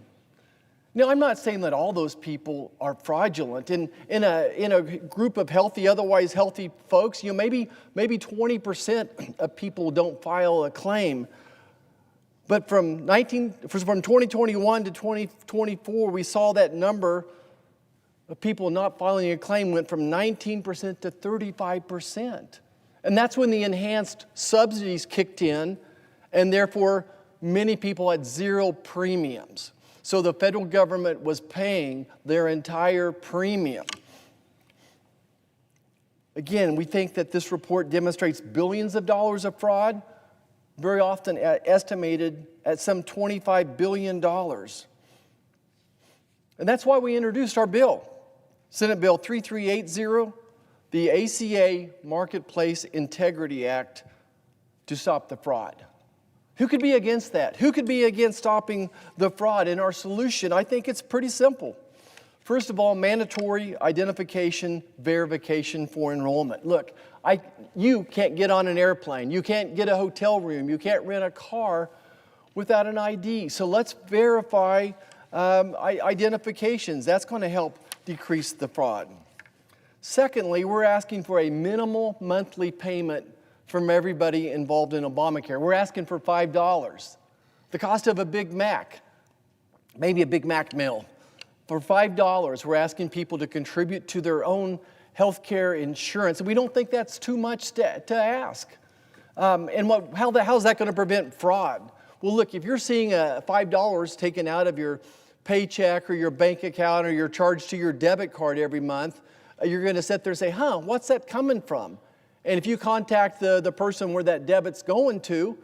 Now, I'm not saying that all those people are fraudulent. In a group of healthy, otherwise healthy folks, maybe 20% of people don't file a claim. But from 2021 to 2024, we saw that number of people not filing a claim went from 19% to 35%. And that's when the enhanced subsidies kicked in, and therefore many people had zero premiums. So the federal government was paying their entire premium. Again, we think that this report demonstrates billions of dollars of fraud, very often estimated at some $25 billion. And that's why we introduced our bill, Senate Bill 3380, the ACA Marketplace Integrity Act, to stop the fraud. Who could be against that? Who could be against stopping the fraud? And our solution, I think it's pretty simple. First of all, mandatory identification verification for enrollment. Look, you can't get on an airplane. You can't get a hotel room. You can't rent a car without an ID. So let's verify identifications. That's going to help decrease the fraud. Secondly, we're asking for a minimal monthly payment from everybody involved in Obamacare. We're asking for $5, the cost of a Big Mac, maybe a Big Mac meal. For $5, we're asking people to contribute to their own health care insurance. And we don't think that's too much to ask. How's that going to prevent fraud? Well, look, if you're seeing $5 taken out of your paycheck or your bank account or your charge to your debit card every month, you're going to sit there and say, what's that coming from? And if you contact the person where that debit's going to,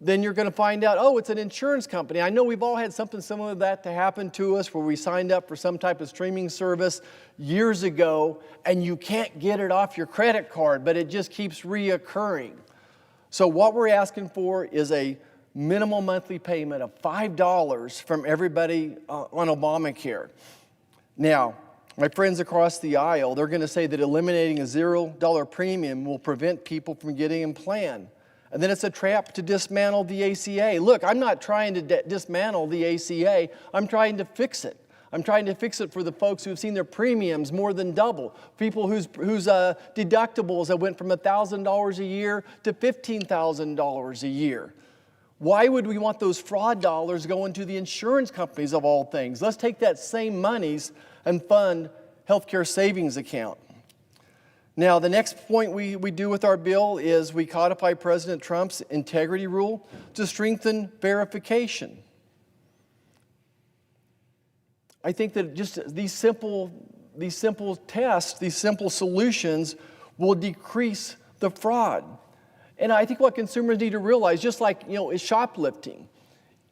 then you're going to find out, it's an insurance company. I know we've all had something similar to that to happen to us where we signed up for some type of streaming service years ago and you can't get it off your credit card, but it just keeps reoccurring. So what we're asking for is a minimal monthly payment of $5 from everybody on Obamacare. Now, my friends across the aisle, they're going to say that eliminating a $0 premium will prevent people from getting a plan. And then it's a trap to dismantle the ACA. Look, I'm not trying to dismantle the ACA. I'm trying to fix it. I'm trying to fix it for the folks who've seen their premiums more than double, people whose deductibles that went from $1,000 a year to $15,000 a year. Why would we want those fraud dollars going to the insurance companies of all things? Let's take that same monies and fund healthcare savings account. Now, the next point we do with our bill is we codify President Trump's integrity rule to strengthen verification. I think that just these simple tests, these simple solutions will decrease the fraud. And I think what consumers need to realize, just like, is shoplifting.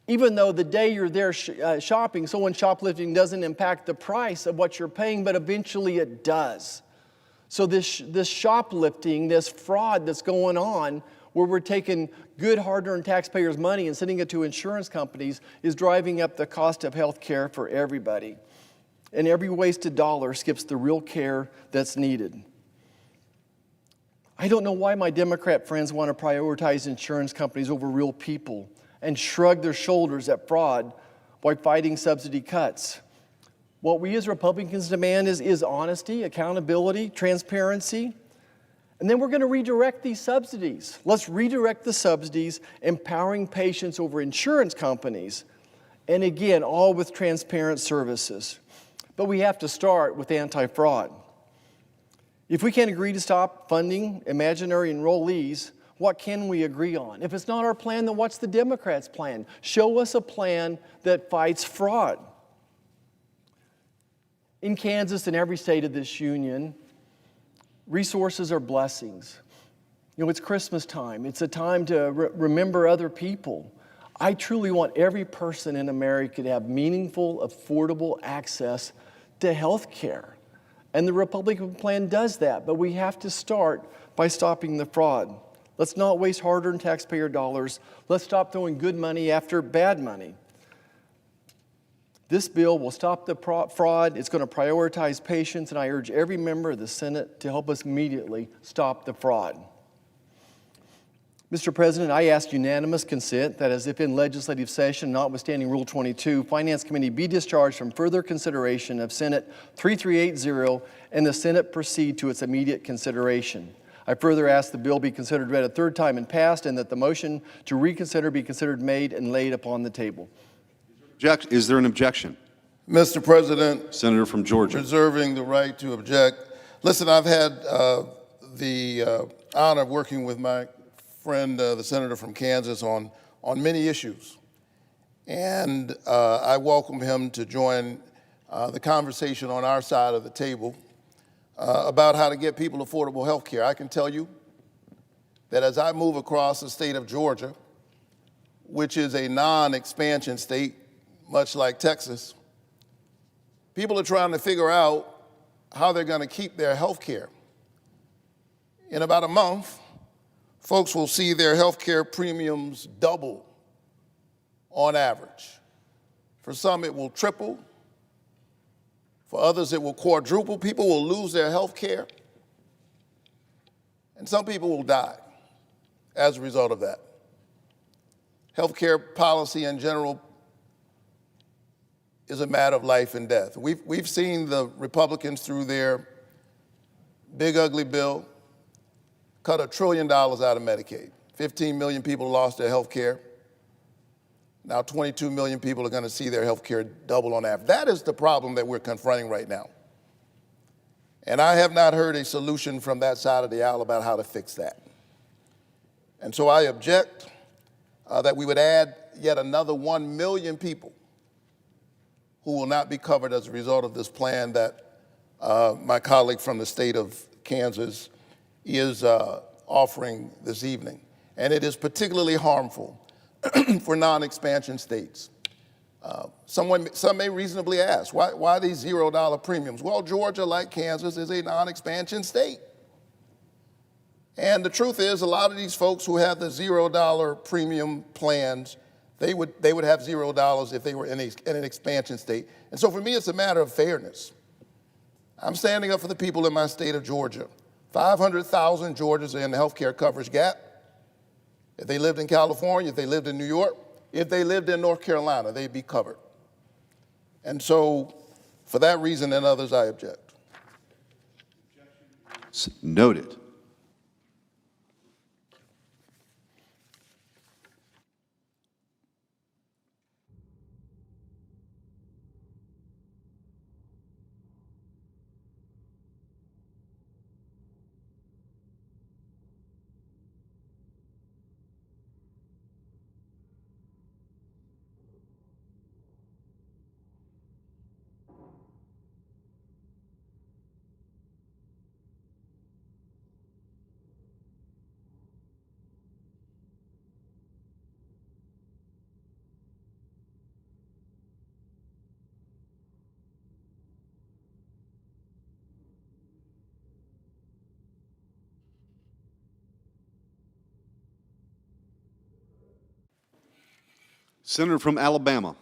Even though the day you're there shopping, someone shoplifting doesn't impact the price of what you're paying, but eventually it does. So this shoplifting, this fraud that's going on, where we're taking good hard-earned taxpayers' money and sending it to insurance companies, is driving up the cost of health care for everybody. And every wasted dollar skips the real care that's needed. I don't know why my Democrat friends want to prioritize insurance companies over real people and shrug their shoulders at fraud while fighting subsidy cuts. What we as Republicans demand is honesty, accountability, transparency. And then we're going to redirect these subsidies. Let's redirect the subsidies, empowering patients over insurance companies. And again, all with transparent services. But we have to start with anti-fraud. If we can't agree to stop funding imaginary enrollees, what can we agree on? If it's not our plan, then what's the Democrats' plan? Show us a plan that fights fraud. In Kansas and every state of this union, resources are blessings. It's Christmas time. It's a time to remember other people. I truly want every person in America to have meaningful, affordable access to health care. And the Republican plan does that, but we have to start by stopping the fraud. Let's not waste hard-earned taxpayer dollars. Let's stop throwing good money after bad money. This bill will stop the fraud. It's going to prioritize patients, and I urge every member of the Senate to help us immediately stop the fraud. Mr. President, I ask unanimous consent that as if in legislative session, notwithstanding Rule 22, Finance Committee be discharged from further consideration of Senate 3380 and the Senate proceed to its immediate consideration. I further ask the bill be considered read a third time and passed, and that the motion to reconsider be considered made and laid upon the table. Is there an objection? Mr. President, Senator from Georgia. reserving the right to object. Listen, I've had the honor of working with my friend, the senator from Kansas, on many issues. And I welcome him to join the conversation on our side of the table about how to get people affordable health care. I can tell you that as I move across the state of Georgia, which is a non-expansion state, much like Texas, people are trying to figure out how they're going to keep their health care. In about a month, folks will see their health care premiums double on average. For some, it will triple. For others, it will quadruple. People will lose their health care. And some people will die as a result of that. Health care policy in general is a matter of life and death. We've seen the Republicans through their big ugly bill cut $1 trillion out of Medicaid. 15 million people lost their health care. Now 22 million people are going to see their health care double on average. That is the problem that we're confronting right now. And I have not heard a solution from that side of the aisle about how to fix that. And so I object that we would add yet another 1 million people who will not be covered as a result of this plan that my colleague from the state of Kansas is offering this evening. And it is particularly harmful for non-expansion states. Some may reasonably ask, why these $0 premiums? Well, Georgia, like Kansas, is a non-expansion state. And the truth is, a lot of these folks who have the $0 premium plans, they would have $0 if they were in an expansion state. And so for me, it's a matter of fairness. I'm standing up for the people in my state of Georgia. 500,000 Georgians are in the health care coverage gap. If they lived in California, if they lived in New York, if they lived in North Carolina, they'd be covered. And so for that reason and others, I object. Noted. Senator from Alabama.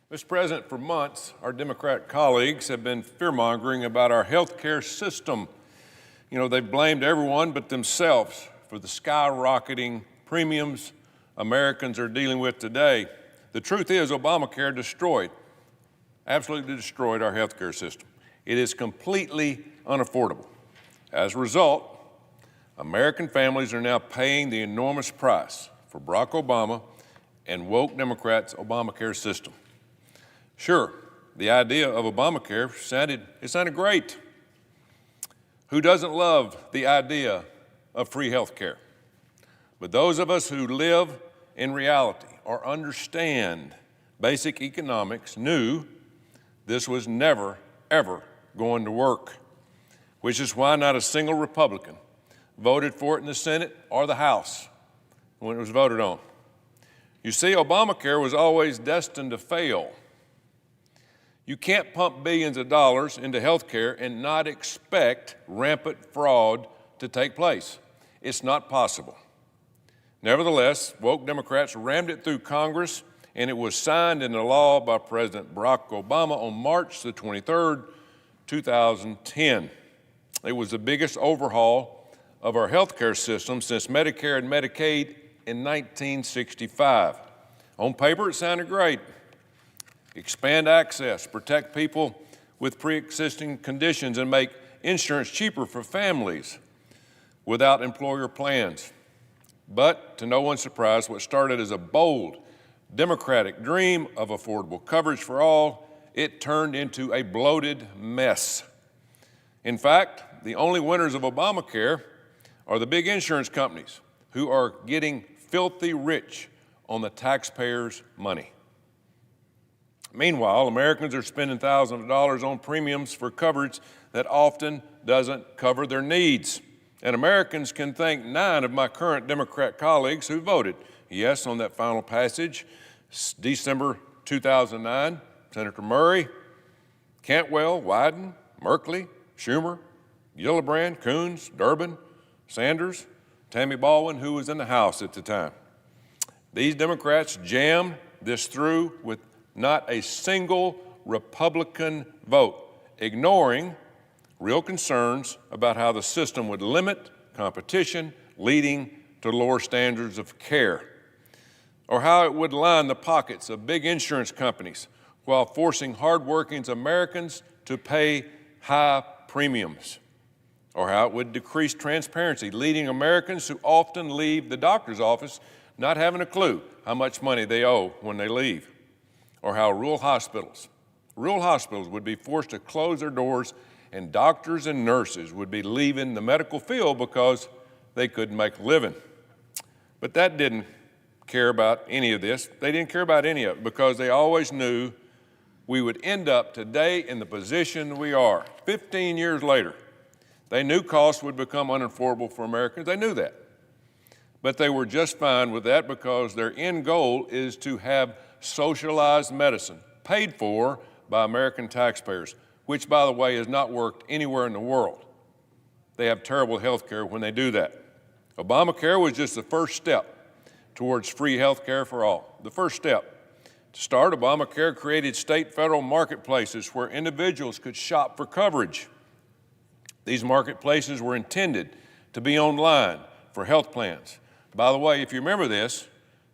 Mr. President, for months, our Democrat colleagues have been fear-mongering about our health care system. You know, they've blamed everyone but themselves for the skyrocketing premiums Americans are dealing with today. The truth is, Obamacare absolutely destroyed our health care system. It is completely unaffordable. As a result, American families are now paying the enormous price for Barack Obama and woke Democrats' Obamacare system. Sure, the idea of Obamacare sounded great. Who doesn't love the idea of free health care? But those of us who live in reality or understand basic economics knew this was never, ever going to work, which is why not a single Republican voted for it in the Senate or the House when it was voted on. You see, Obamacare was always destined to fail. You can't pump billions of dollars into health care and not expect rampant fraud to take place. It's not possible. Nevertheless, woke Democrats rammed it through Congress, and it was signed into law by President Barack Obama on March the 23rd, 2010. It was the biggest overhaul of our health care system since Medicare and Medicaid in 1965. On paper, it sounded great. Expand access, protect people with pre-existing conditions, and make insurance cheaper for families without employer plans. But to no one's surprise, what started as a bold Democratic dream of affordable coverage for all, it turned into a bloated mess. In fact, the only winners of Obamacare are the big insurance companies who are getting filthy rich on the taxpayers' money. Meanwhile, Americans are spending thousands of dollars on premiums for coverage that often doesn't cover their needs. And Americans can thank 9 of my current Democrat colleagues who voted yes on that final passage, December 2009, Senator Murray, Cantwell, Wyden, Merkley, Schumer, Gillibrand, Coons, Durbin, Sanders, Tammy Baldwin, who was in the House at the time. These Democrats jammed this through with not a single Republican vote, ignoring real concerns about how the system would limit competition, leading to lower standards of care, or how it would line the pockets of big insurance companies while forcing hardworking Americans to pay high premiums, or how it would decrease transparency, leading Americans who often leave the doctor's office not having a clue how much money they owe when they leave, or how rural hospitals would be forced to close their doors and doctors and nurses would be leaving the medical field because they couldn't make a living. But that didn't care about any of this. They didn't care about any of it because they always knew we would end up today in the position we are. 15 years later, they knew costs would become unaffordable for Americans. They knew that. But they were just fine with that because their end goal is to have socialized medicine paid for by American taxpayers, which, by the way, has not worked anywhere in the world. They have terrible health care when they do that. Obamacare was just the first step towards free health care for all. The first step. To start, Obamacare created state-federal marketplaces where individuals could shop for coverage. These marketplaces were intended to be online for health plans. By the way, if you remember this,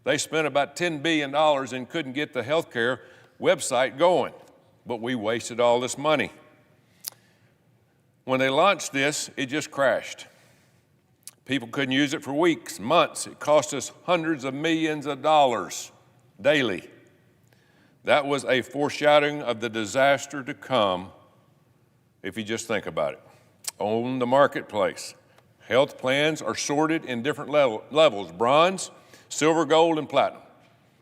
they spent about $10 billion and couldn't get the health care website going, but we wasted all this money. When they launched this, it just crashed. People couldn't use it for weeks, months. It cost us hundreds of millions of dollars daily. That was a foreshadowing of the disaster to come if you just think about it. On the marketplace, health plans are sorted in different levels: bronze, silver, gold, and platinum.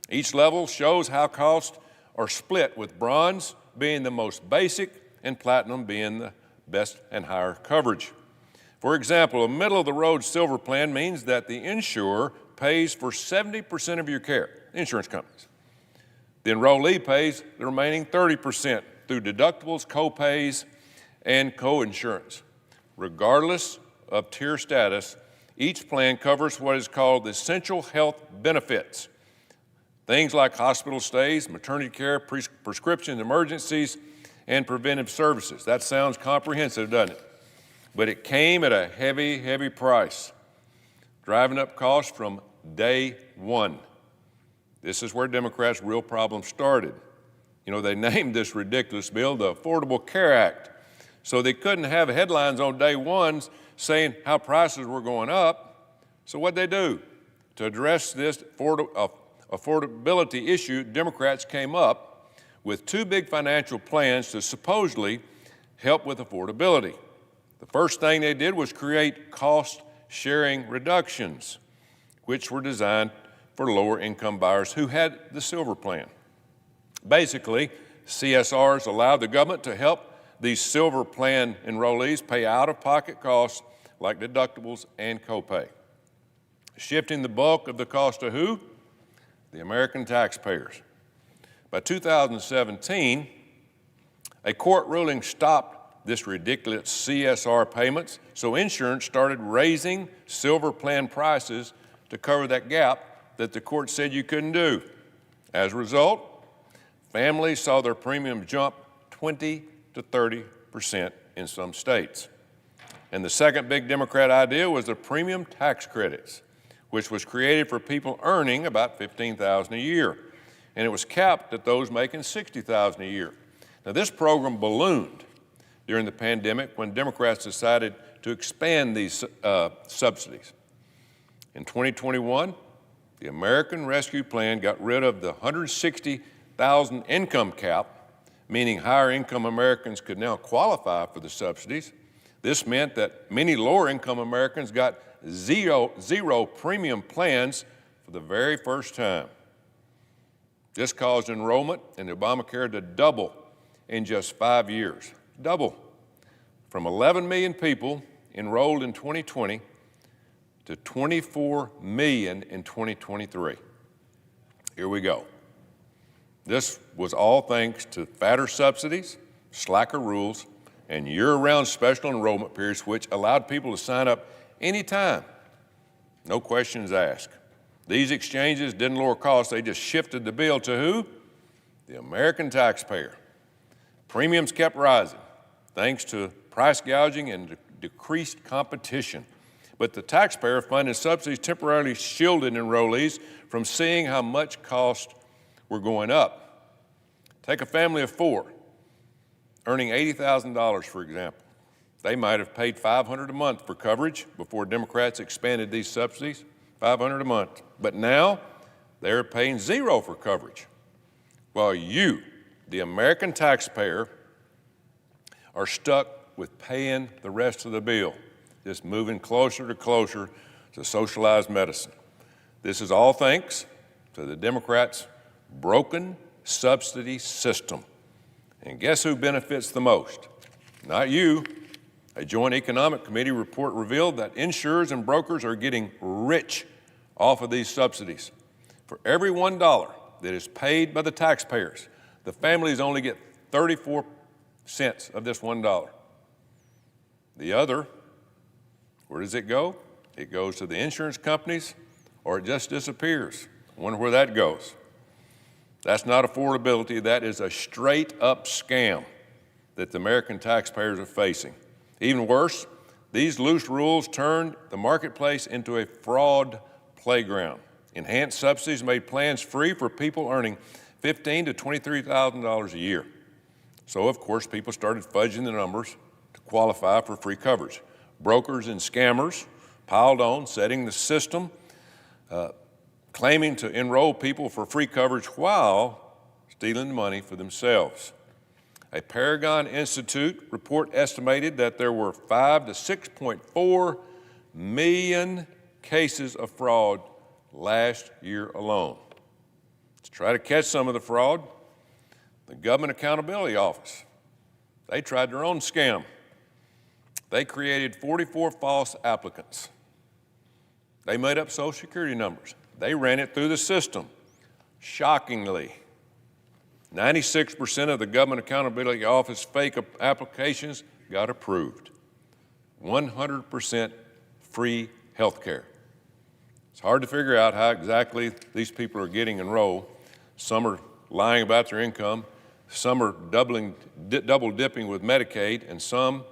Each level shows how costs are split, with bronze being the most basic and platinum being the best and higher coverage. For example, a middle-of-the-road silver plan means that the insurer pays for 70% of your care, insurance companies. The enrollee pays the remaining 30% through deductibles, co-pays, and co-insurance. Regardless of tier status, each plan covers what is called essential health benefits. Things like hospital stays, maternity care, prescription emergencies, and preventive services. That sounds comprehensive, doesn't it? But it came at a heavy, heavy price, driving up costs from day one. This is where Democrats' real problem started. You know, they named this ridiculous bill the Affordable Care Act, so they couldn't have headlines on day one saying how prices were going up. So what'd they do? To address this affordability issue, Democrats came up with 2 big financial plans to supposedly help with affordability. The first thing they did was create cost-sharing reductions, which were designed for lower-income buyers who had the silver plan. Basically, CSRs allowed the government to help these silver plan enrollees pay out-of-pocket costs like deductibles and copay, shifting the bulk of the cost to who? The American taxpayers. By 2017, A court ruling stopped this ridiculous CSR payments, so insurance started raising silver plan prices to cover that gap that the court said you couldn't do. As a result, families saw their premium jump 20 to 30% in some states. And the second big Democrat idea was the premium tax credits, which was created for people earning about $15,000 a year, and it was capped at those making $60,000 a year. Now, this program ballooned during the pandemic when Democrats decided to expand these subsidies. In 2021, the American Rescue Plan got rid of the $160,000 income cap, meaning higher income Americans could now qualify for the subsidies. This meant that many lower income Americans got zero premium plans for the very first time. This caused enrollment in Obamacare to double in just 5 years. Double. From 11 million people enrolled in 2020 to 24 million in 2023. Here we go. This was all thanks to fatter subsidies, slacker rules, and year-round special enrollment periods which allowed people to sign up anytime, no questions asked. These exchanges didn't lower costs, they just shifted the bill to who? The American taxpayer. Premiums kept rising thanks to price gouging and decreased competition. But the taxpayer-funded subsidies temporarily shielded enrollees from seeing how much costs were going up. Take a family of 4 earning $80,000, for example. They might have paid $500 a month for coverage before Democrats expanded these subsidies, $500 a month. But now they're paying $0 for coverage, while you, the American taxpayer, are stuck with paying the rest of the bill, just moving closer to socialized medicine. This is all thanks to the Democrats' broken subsidy system. And guess who benefits the most? Not you. A Joint Economic Committee report revealed that insurers and brokers are getting rich off of these subsidies. For every $1 that is paid by the taxpayers, the families only get 34 cents of this $1. The other, where does it go? It goes to the insurance companies, or it just disappears. I wonder where that goes. That's not affordability, that is a straight-up scam that the American taxpayers are facing. Even worse, these loose rules turned the marketplace into a fraud playground. Enhanced subsidies made plans free for people earning $15,000 to $23,000 a year. So, of course, people started fudging the numbers to qualify for free coverage. Brokers and scammers piled on, setting the system, claiming to enroll people for free coverage while stealing money for themselves. A Paragon Institute report estimated that there were 5 to 6.4 million cases of fraud last year alone. To try to catch some of the fraud, the Government Accountability Office, they tried their own scam. They created 44 false applicants. They made up Social Security numbers. They ran it through the system. Shockingly, 96% of the Government Accountability Office fake applications got approved. 100% free health care. It's hard to figure out how exactly these people are getting enrolled. Some are lying about their income. Some are double dipping with Medicaid, and some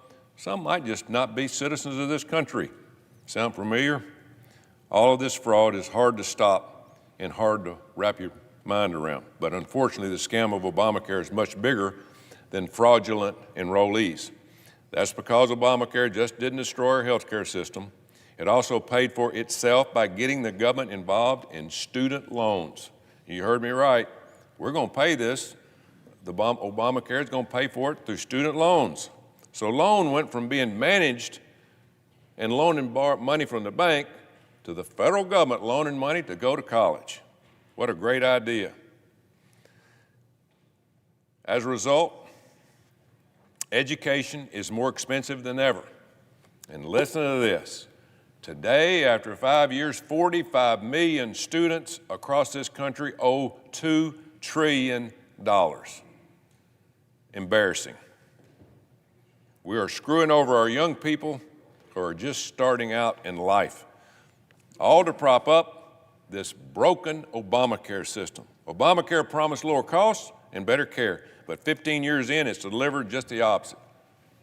might just not be citizens of this country. Sound familiar? All of this fraud is hard to stop and hard to wrap your mind around. But unfortunately, the scam of Obamacare is much bigger than fraudulent enrollees. That's because Obamacare just didn't destroy our health care system. It also paid for itself by getting the government involved in student loans. You heard me right. We're going to pay this. Obamacare is going to pay for it through student loans. So loan went from being managed and loaning money from the bank to the federal government loaning money to go to college. What a great idea. As a result, education is more expensive than ever. And listen to this. Today, after 5 years, 45 million students across this country owe $2 trillion. embarrassing. We are screwing over our young people who are just starting out in life, all to prop up this broken Obamacare system. Obamacare promised lower costs and better care, but 15 years in, it's delivered just the opposite.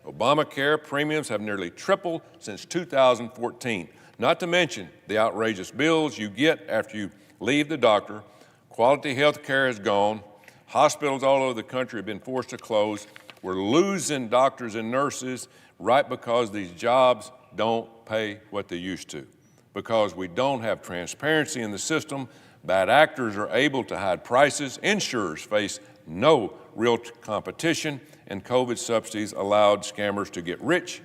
Obamacare premiums have nearly tripled since 2014, not to mention the outrageous bills you get after you leave the doctor. Quality health care is gone. Hospitals all over the country have been forced to close. We're losing doctors and nurses right because these jobs don't pay what they used to. Because we don't have transparency in the system, bad actors are able to hide prices, insurers face no real competition, and COVID subsidies allowed scammers to get rich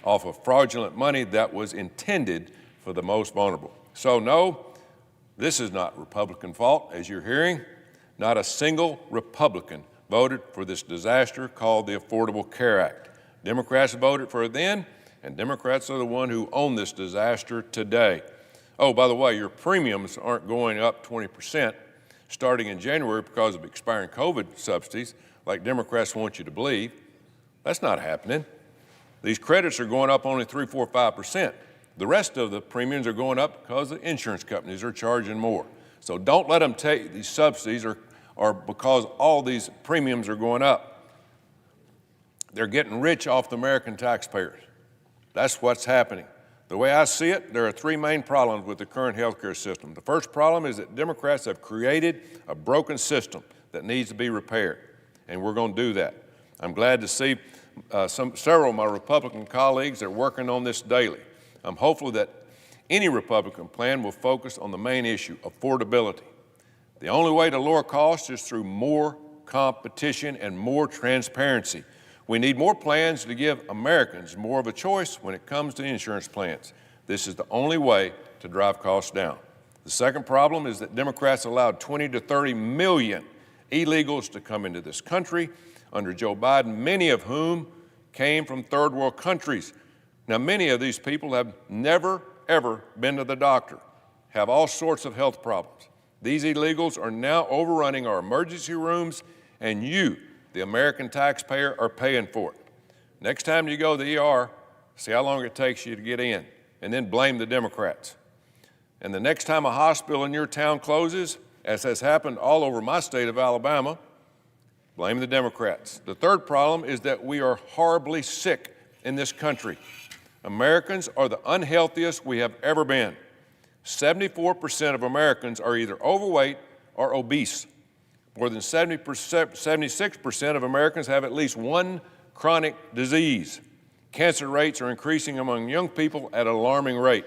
off of fraudulent money that was intended for the most vulnerable. So no, this is not Republican fault, as you're hearing. Not a single Republican voted for this disaster called the Affordable Care Act. Democrats voted for it then, and Democrats are the one who own this disaster today. Oh, by the way, your premiums aren't going up 20% starting in January because of expiring COVID subsidies, like Democrats want you to believe. That's not happening. These credits are going up only 3, 4, 5%. The rest of the premiums are going up because the insurance companies are charging more. So don't let them take these subsidies or because all these premiums are going up. They're getting rich off the American taxpayers. That's what's happening. The way I see it, there are three main problems with the current healthcare system. The first problem is that Democrats have created a broken system that needs to be repaired, and we're going to do that. I'm glad to see several of my Republican colleagues are working on this daily. I'm hopeful that any Republican plan will focus on the main issue, affordability. The only way to lower costs is through more competition and more transparency. We need more plans to give Americans more of a choice when it comes to insurance plans. This is the only way to drive costs down. The second problem is that Democrats allowed 20 to 30 million illegals to come into this country under Joe Biden, many of whom came from third world countries. Now, many of these people have never, ever been to the doctor, have all sorts of health problems. These illegals are now overrunning our emergency rooms, and you, the American taxpayer, are paying for it. Next time you go to the ER, see how long it takes you to get in, and then blame the Democrats. And the next time a hospital in your town closes, as has happened all over my state of Alabama, blame the Democrats. The third problem is that we are horribly sick in this country. Americans are the unhealthiest we have ever been. 74% of Americans are either overweight or obese. More than 76% of Americans have at least one chronic disease. Cancer rates are increasing among young people at an alarming rate.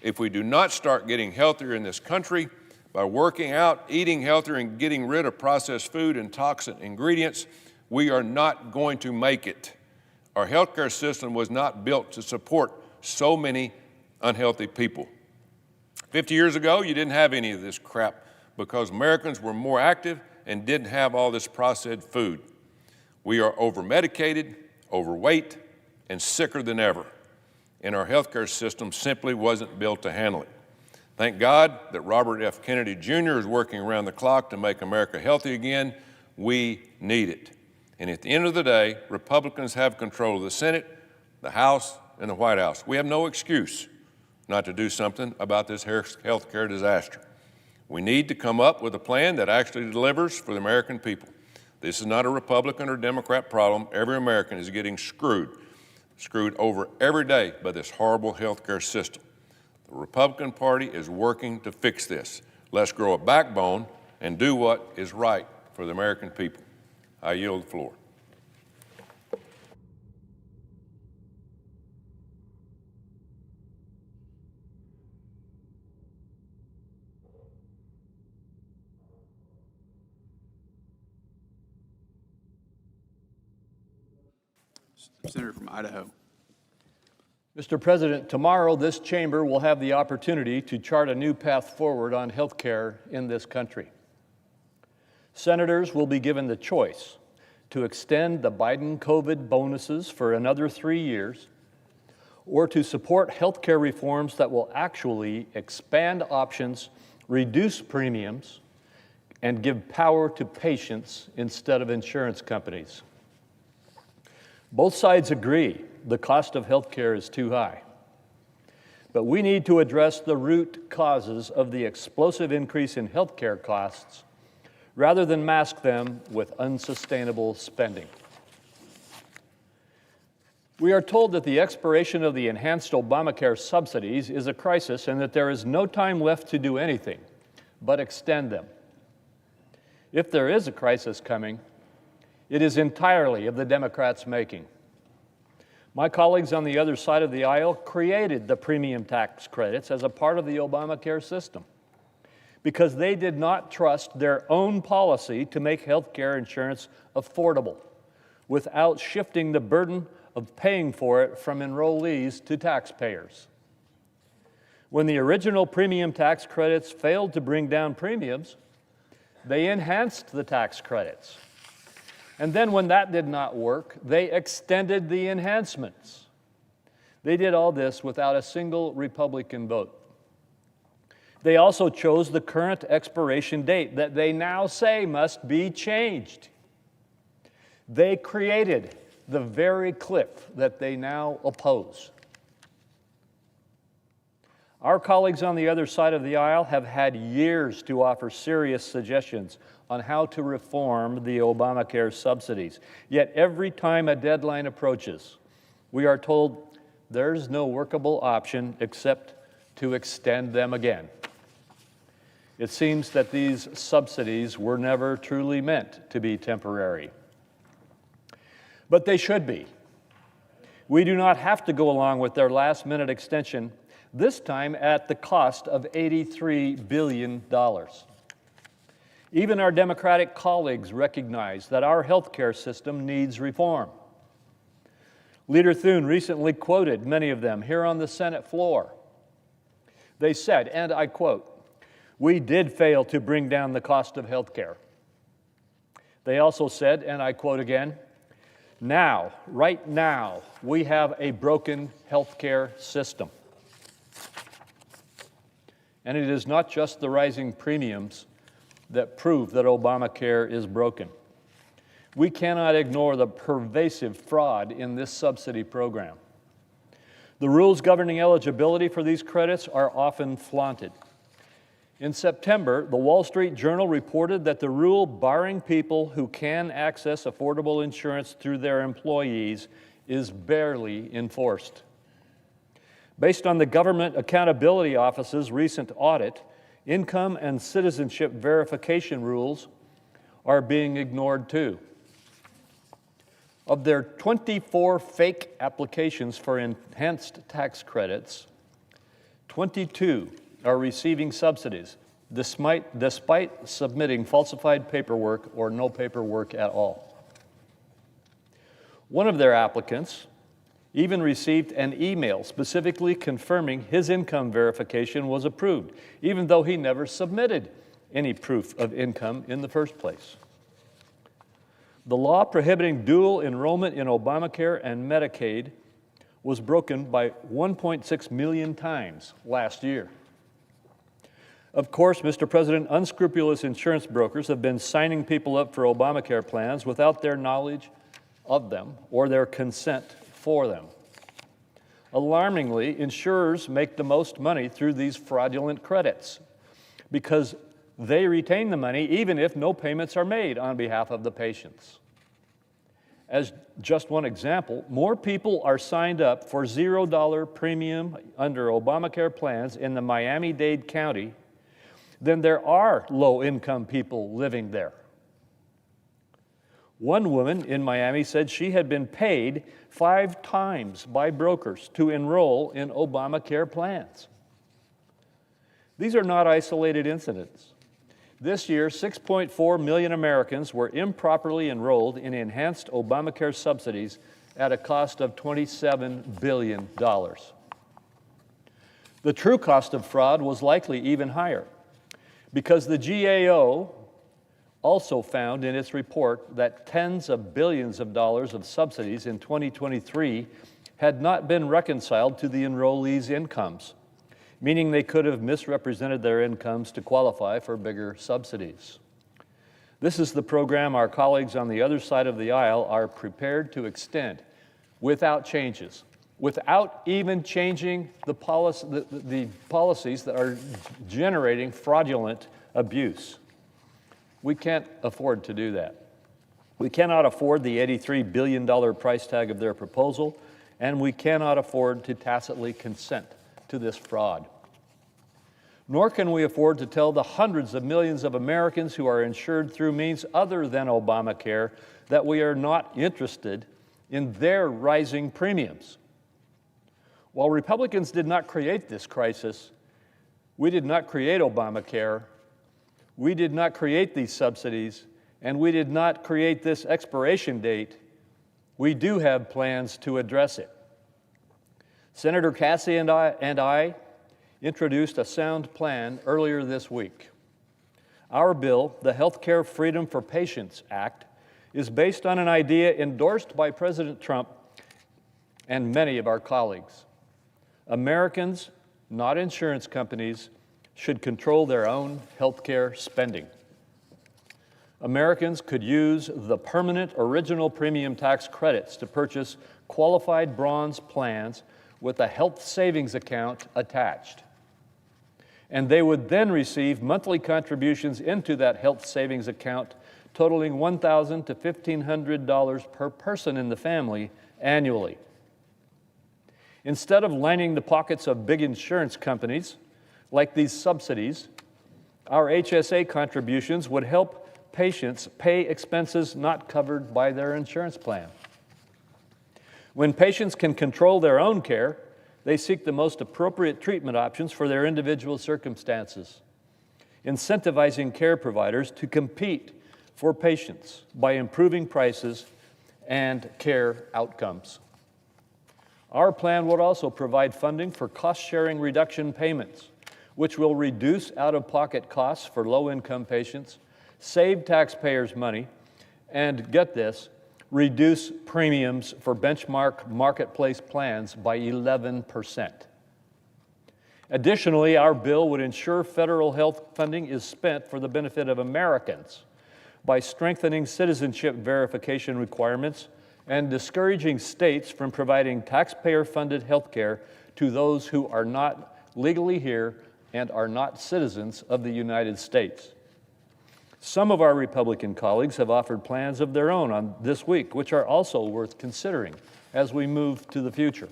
If we do not start getting healthier in this country by working out, eating healthier, and getting rid of processed food and toxic ingredients, we are not going to make it. Our healthcare system was not built to support so many unhealthy people. 50 years ago, you didn't have any of this crap because Americans were more active and didn't have all this processed food. We are over-medicated, overweight, and sicker than ever, and our healthcare system simply wasn't built to handle it. Thank God that Robert F. Kennedy Jr. is working around the clock to make America healthy again. We need it. And at the end of the day, Republicans have control of the Senate, the House, and the White House. We have no excuse not to do something about this health care disaster. We need to come up with a plan that actually delivers for the American people. This is not a Republican or Democrat problem. Every American is getting screwed over every day by this horrible health care system. The Republican Party is working to fix this. Let's grow a backbone and do what is right for the American people. I yield the floor. Senator from Idaho. Mr. President, tomorrow this chamber will have the opportunity to chart a new path forward on health care in this country. Senators will be given the choice to extend the Biden COVID bonuses for another 3 years or to support health care reforms that will actually expand options, reduce premiums, and give power to patients instead of insurance companies. Both sides agree the cost of health care is too high. But we need to address the root causes of the explosive increase in health care costs rather than mask them with unsustainable spending. We are told that the expiration of the enhanced Obamacare subsidies is a crisis and that there is no time left to do anything but extend them. If there is a crisis coming, it is entirely of the Democrats' making. My colleagues on the other side of the aisle created the premium tax credits as a part of the Obamacare system because they did not trust their own policy to make health care insurance affordable without shifting the burden of paying for it from enrollees to taxpayers. When the original premium tax credits failed to bring down premiums, they enhanced the tax credits. And then when that did not work, they extended the enhancements. They did all this without a single Republican vote. They also chose the current expiration date that they now say must be changed. They created the very cliff that they now oppose. Our colleagues on the other side of the aisle have had years to offer serious suggestions on how to reform the Obamacare subsidies. Yet every time a deadline approaches, we are told there's no workable option except to extend them again. It seems that these subsidies were never truly meant to be temporary. But they should be. We do not have to go along with their last-minute extension, this time at the cost of $83 billion. Even our Democratic colleagues recognize that our health care system needs reform. Leader Thune recently quoted many of them here on the Senate floor. They said, and I quote, "We did fail to bring down the cost of health care." They also said, and I quote again, "Now, right now, we have a broken health care system." And it is not just the rising premiums that prove that Obamacare is broken. We cannot ignore the pervasive fraud in this subsidy program. The rules governing eligibility for these credits are often flaunted. In September, the Wall Street Journal reported that the rule barring people who can access affordable insurance through their employees is barely enforced. Based on the Government Accountability Office's recent audit, income and citizenship verification rules are being ignored too. Of their 24 fake applications for enhanced tax credits, 22 are receiving subsidies despite submitting falsified paperwork or no paperwork at all. One of their applicants even received an email specifically confirming his income verification was approved, even though he never submitted any proof of income in the first place. The law prohibiting dual enrollment in Obamacare and Medicaid was broken by 1.6 million times last year. Of course, Mr. President, unscrupulous insurance brokers have been signing people up for Obamacare plans without their knowledge of them or their consent for them. Alarmingly, insurers make the most money through these fraudulent credits because they retain the money even if no payments are made on behalf of the patients. As just one example, more people are signed up for $0 premium under Obamacare plans in the Miami-Dade County than there are low-income people living there. One woman in Miami said she had been paid 5 times by brokers to enroll in Obamacare plans. These are not isolated incidents. This year, 6.4 million Americans were improperly enrolled in enhanced Obamacare subsidies at a cost of $27 billion. The true cost of fraud was likely even higher because the GAO also found in its report that tens of billions of dollars of subsidies in 2023 had not been reconciled to the enrollees' incomes, meaning they could have misrepresented their incomes to qualify for bigger subsidies. This is the program our colleagues on the other side of the aisle are prepared to extend without changes, without even changing the policies that are generating fraudulent abuse. We can't afford to do that. We cannot afford the $83 billion price tag of their proposal, and we cannot afford to tacitly consent to this fraud. Nor can we afford to tell the hundreds of millions of Americans who are insured through means other than Obamacare that we are not interested in their rising premiums. While Republicans did not create this crisis, we did not create Obamacare, we did not create these subsidies, and we did not create this expiration date. We do have plans to address it. Senator Cassie and I introduced a sound plan earlier this week. Our bill, the Healthcare Freedom for Patients Act, is based on an idea endorsed by President Trump and many of our colleagues. Americans, not insurance companies, should control their own healthcare spending. Americans could use the permanent original premium tax credits to purchase qualified bronze plans with a health savings account attached. And they would then receive monthly contributions into that health savings account totaling $1,000 to $1,500 per person in the family annually. Instead of lining the pockets of big insurance companies, like these subsidies, our HSA contributions would help patients pay expenses not covered by their insurance plan. When patients can control their own care, they seek the most appropriate treatment options for their individual circumstances, incentivizing care providers to compete for patients by improving prices and care outcomes. Our plan would also provide funding for cost-sharing reduction payments, which will reduce out-of-pocket costs for low-income patients, save taxpayers money, and get this, reduce premiums for benchmark marketplace plans by 11%. Additionally, our bill would ensure federal health funding is spent for the benefit of Americans by strengthening citizenship verification requirements and discouraging states from providing taxpayer-funded health care to those who are not legally here and are not citizens of the United States. Some of our Republican colleagues have offered plans of their own on this week, which are also worth considering as we move to the future.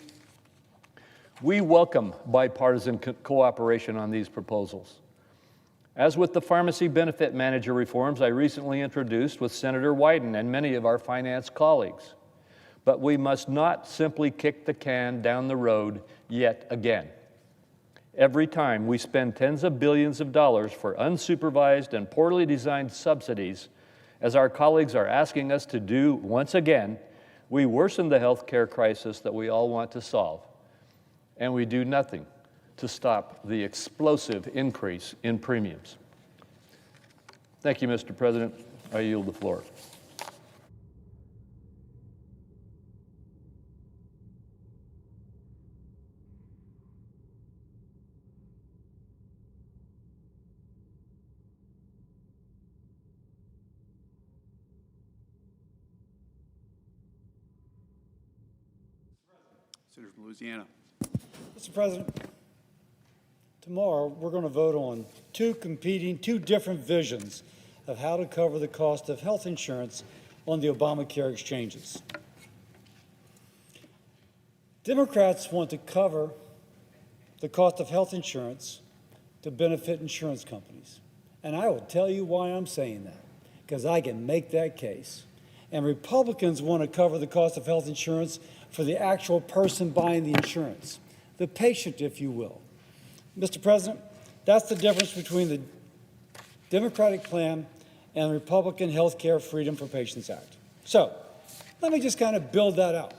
We welcome bipartisan cooperation on these proposals. As with the pharmacy benefit manager reforms I recently introduced with Senator Wyden and many of our finance colleagues. But we must not simply kick the can down the road yet again. Every time we spend tens of billions of dollars for unsupervised and poorly designed subsidies, as our colleagues are asking us to do once again, we worsen the health care crisis that we all want to solve. And we do nothing to stop the explosive increase in premiums. Thank you, Mr. President. I yield the floor. Senator from Louisiana. Mr. President, tomorrow we're going to vote on two different visions of how to cover the cost of health insurance on the Obamacare exchanges. Democrats want to cover the cost of health insurance to benefit insurance companies. And I will tell you why I'm saying that, because I can make that case. And Republicans want to cover the cost of health insurance for the actual person buying the insurance, the patient, if you will. Mr. President, that's the difference between the Democratic plan and the Republican Health Care Freedom for Patients Act. So let me just kind of build that out.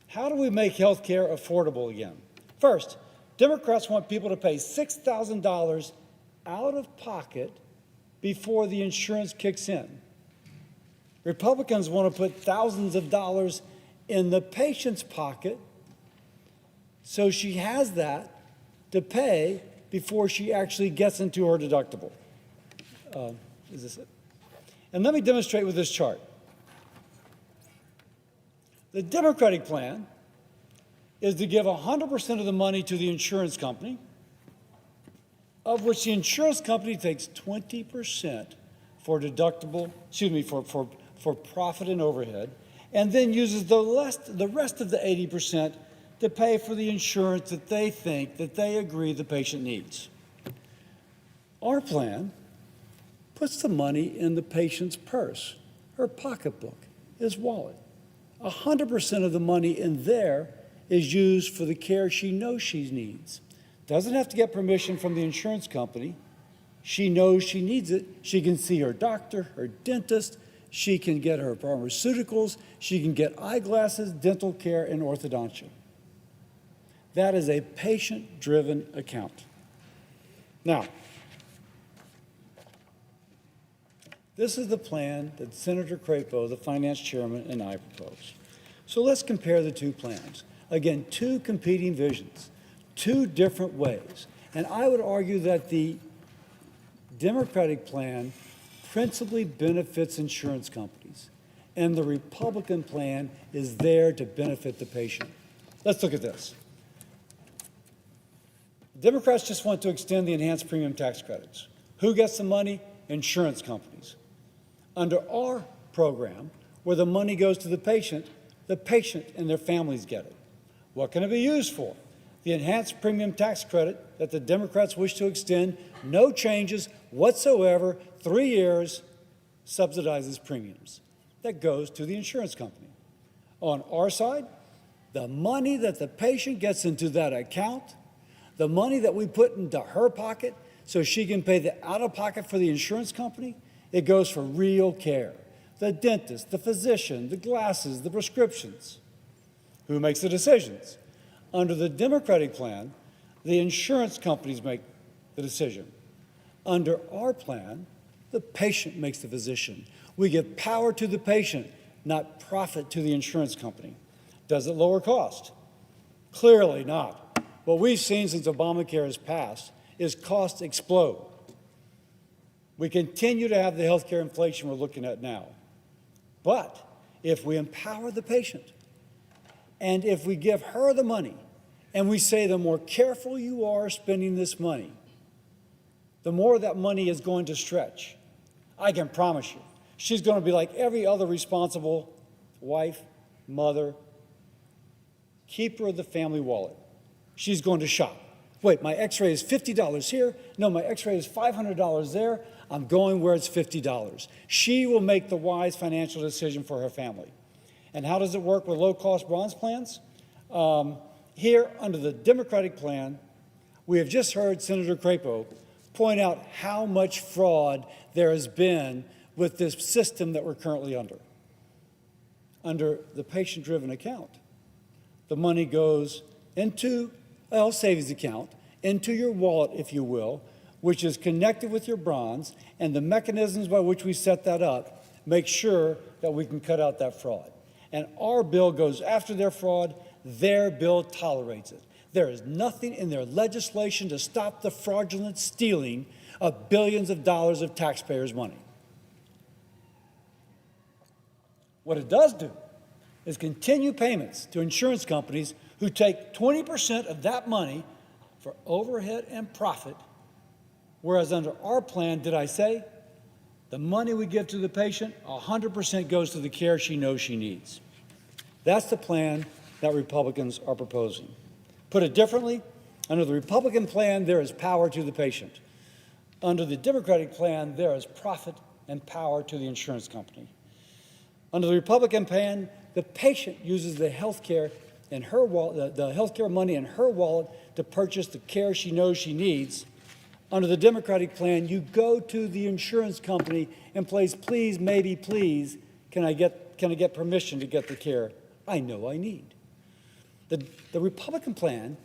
How do we make health care affordable again? First, Democrats want people to pay $6,000 out of pocket before the insurance kicks in. Republicans want to put thousands of dollars in the patient's pocket so she has that to pay before she actually gets into her deductible. Is this it? And let me demonstrate with this chart. The Democratic plan is to give 100% of the money to the insurance company, of which the insurance company takes 20% for deductible, for profit and overhead, and then uses the rest of the 80% to pay for the insurance that they think, that they agree the patient needs. Our plan puts the money in the patient's purse, her pocketbook, his wallet. 100% of the money in there is used for the care she knows she needs. Doesn't have to get permission from the insurance company. She knows she needs it. She can see her doctor, her dentist. She can get her pharmaceuticals. She can get eyeglasses, dental care, and orthodontia. That is a patient-driven account. Now, this is the plan that Senator Crapo, the finance chairman, and I proposed. So let's compare the two plans. Again, two competing visions, two different ways. And I would argue that the Democratic plan principally benefits insurance companies, and the Republican plan is there to benefit the patient. Let's look at this. Democrats just want to extend the enhanced premium tax credits. Who gets the money? Insurance companies. Under our program, where the money goes to the patient and their families get it. What can it be used for? The enhanced premium tax credit that the Democrats wish to extend, no changes whatsoever, 3 years, subsidizes premiums. That goes to the insurance company. On our side, the money that the patient gets into that account, the money that we put into her pocket so she can pay the out-of-pocket for the insurance company, it goes for real care. The dentist, the physician, the glasses, the prescriptions. Who makes the decisions? Under the Democratic plan, the insurance companies make the decision. Under our plan, the patient makes the decision. We give power to the patient, not profit to the insurance company. Does it lower cost? Clearly not. What we've seen since Obamacare has passed is costs explode. We continue to have the healthcare inflation we're looking at now. But if we empower the patient, and if we give her the money, and we say the more careful you are spending this money, the more that money is going to stretch. I can promise you, she's going to be like every other responsible wife, mother, keeper of the family wallet. She's going to shop. Wait, my x-ray is $50 here. No, my x-ray is $500 there. I'm going where it's $50. She will make the wise financial decision for her family. And how does it work with low-cost bronze plans? Here, under the Democratic plan, we have just heard Senator Crapo point out how much fraud there has been with this system that we're currently under. Under the patient-driven account, the money goes into a health savings account, into your wallet, if you will, which is connected with your bronze, and the mechanisms by which we set that up make sure that we can cut out that fraud. And our bill goes after their fraud, their bill tolerates it. There is nothing in their legislation to stop the fraudulent stealing of billions of dollars of taxpayers' money. What it does do is continue payments to insurance companies who take 20% of that money for overhead and profit, whereas under our plan, did I say, the money we give to the patient, 100% goes to the care she knows she needs. That's the plan that Republicans are proposing. Put it differently, under the Republican plan, there is power to the patient. Under the Democratic plan, there is profit and power to the insurance company. Under the Republican plan, the patient uses the health care in her wallet, the health care money in her wallet to purchase the care she knows she needs. Under the Democratic plan, you go to the insurance company and please, maybe please, can I get permission to get the care I know I need? The Republican plan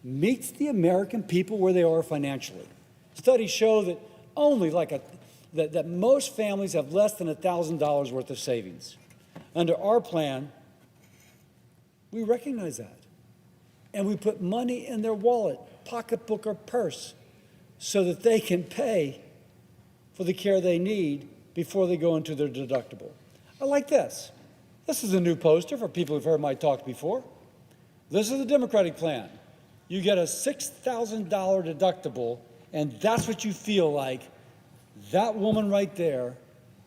meets the American people where they are financially. Studies show that only that most families have less than $1,000 worth of savings. Under our plan, we recognize that. And we put money in their wallet, pocketbook, or purse so that they can pay for the care they need before they go into their deductible. I like this. This is a new poster for people who've heard my talk before. This is the Democratic plan. You get a $6,000 deductible, and that's what you feel like that woman right there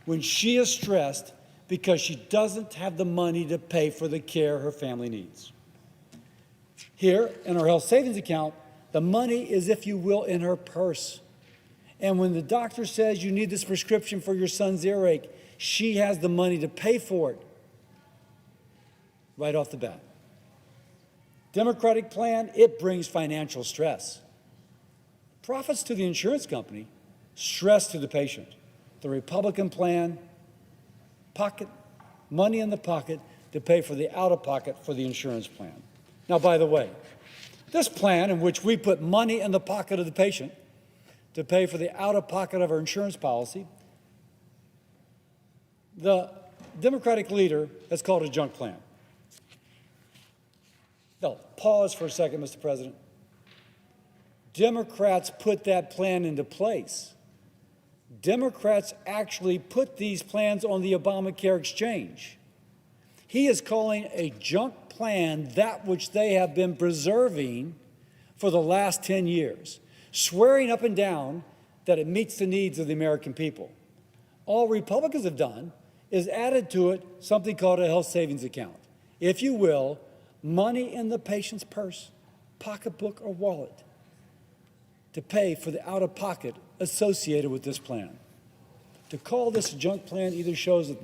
when she is stressed because she doesn't have the money to pay for the care her family needs. Here, in her health savings account, the money is, if you will, in her purse. And when the doctor says you need this prescription for your son's earache, she has the money to pay for it right off the bat. Democratic plan, it brings financial stress. Profits to the insurance company, stress to the patient. The Republican plan, pocket, money in the pocket to pay for the out-of-pocket for the insurance plan. Now, by the way, this plan in which we put money in the pocket of the patient to pay for the out-of-pocket of our insurance policy, the Democratic leader has called a junk plan. Now, pause for a second, Mr. President. Democrats put that plan into place. Democrats actually put these plans on the Obamacare exchange. He is calling a junk plan that which they have been preserving for the last 10 years, swearing up and down that it meets the needs of the American people. All Republicans have done is added to it something called a health savings account. If you will, money in the patient's purse, pocketbook, or wallet to pay for the out-of-pocket associated with this plan. To call this a junk plan either shows that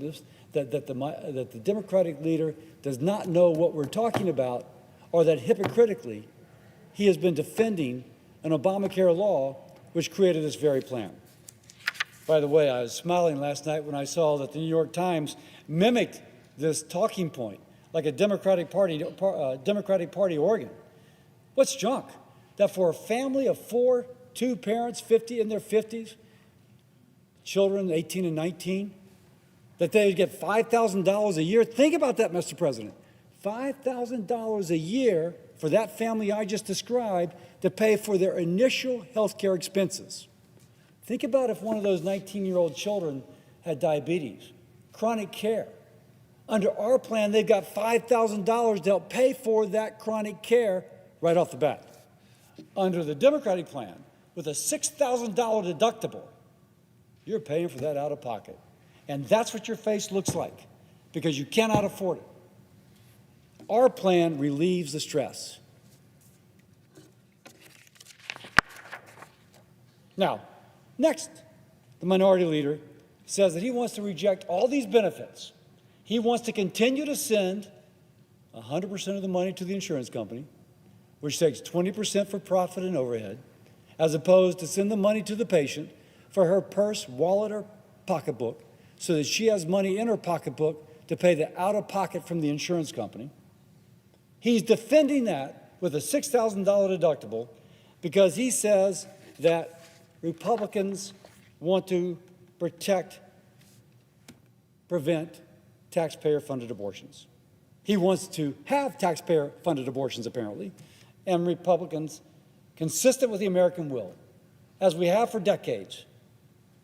the Democratic leader does not know what we're talking about, or that hypocritically he has been defending an Obamacare law which created this very plan. By the way, I was smiling last night when I saw that the New York Times mimicked this talking point like a Democratic Party organ. What's junk? That for a family of four, two parents, 50 in their 50s, children 18 and 19, that they would get $5,000 a year. Think about that, Mr. President. $5,000 a year for that family I just described to pay for their initial health care expenses. Think about if one of those 19-year-old children had diabetes, chronic care. Under our plan, they've got $5,000 to help pay for that chronic care right off the bat. Under the Democratic plan, with a $6,000 deductible, you're paying for that out of pocket. And that's what your face looks like, because you cannot afford it. Our plan relieves the stress. Now, next, the minority leader says that he wants to reject all these benefits. He wants to continue to send 100% of the money to the insurance company, which takes 20% for profit and overhead, as opposed to send the money to the patient for her purse, wallet, or pocketbook, so that she has money in her pocketbook to pay the out-of-pocket from the insurance company. He's defending that with a $6,000 deductible because he says that Republicans want to prevent taxpayer-funded abortions. He wants to have taxpayer-funded abortions, apparently, and Republicans, consistent with the American will, as we have for decades,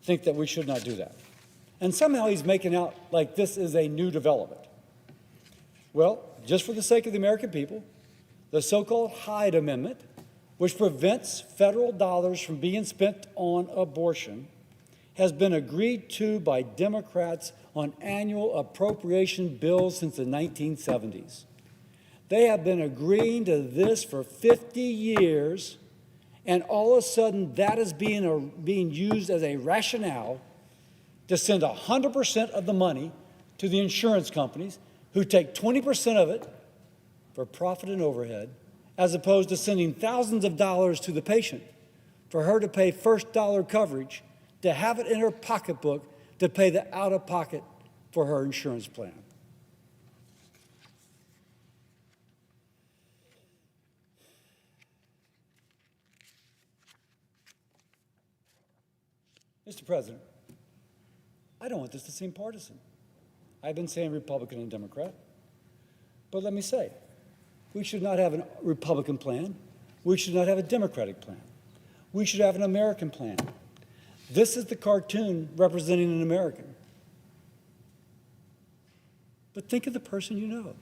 think that we should not do that. And somehow he's making out like this is a new development. Well, just for the sake of the American people, the so-called Hyde Amendment, which prevents federal dollars from being spent on abortion, has been agreed to by Democrats on annual appropriation bills since the 1970s. They have been agreeing to this for 50 years, and all of a sudden that is being used as a rationale to send 100% of the money to the insurance companies, who take 20% of it for profit and overhead, as opposed to sending thousands of dollars to the patient for her to pay first dollar coverage, to have it in her pocketbook to pay the out-of-pocket for her insurance plan. Mr. President, I don't want this to seem partisan. I've been saying Republican and Democrat, but let me say, we should not have a Republican plan. We should not have a Democratic plan. We should have an American plan. This is the cartoon representing an American. But think of the person you know.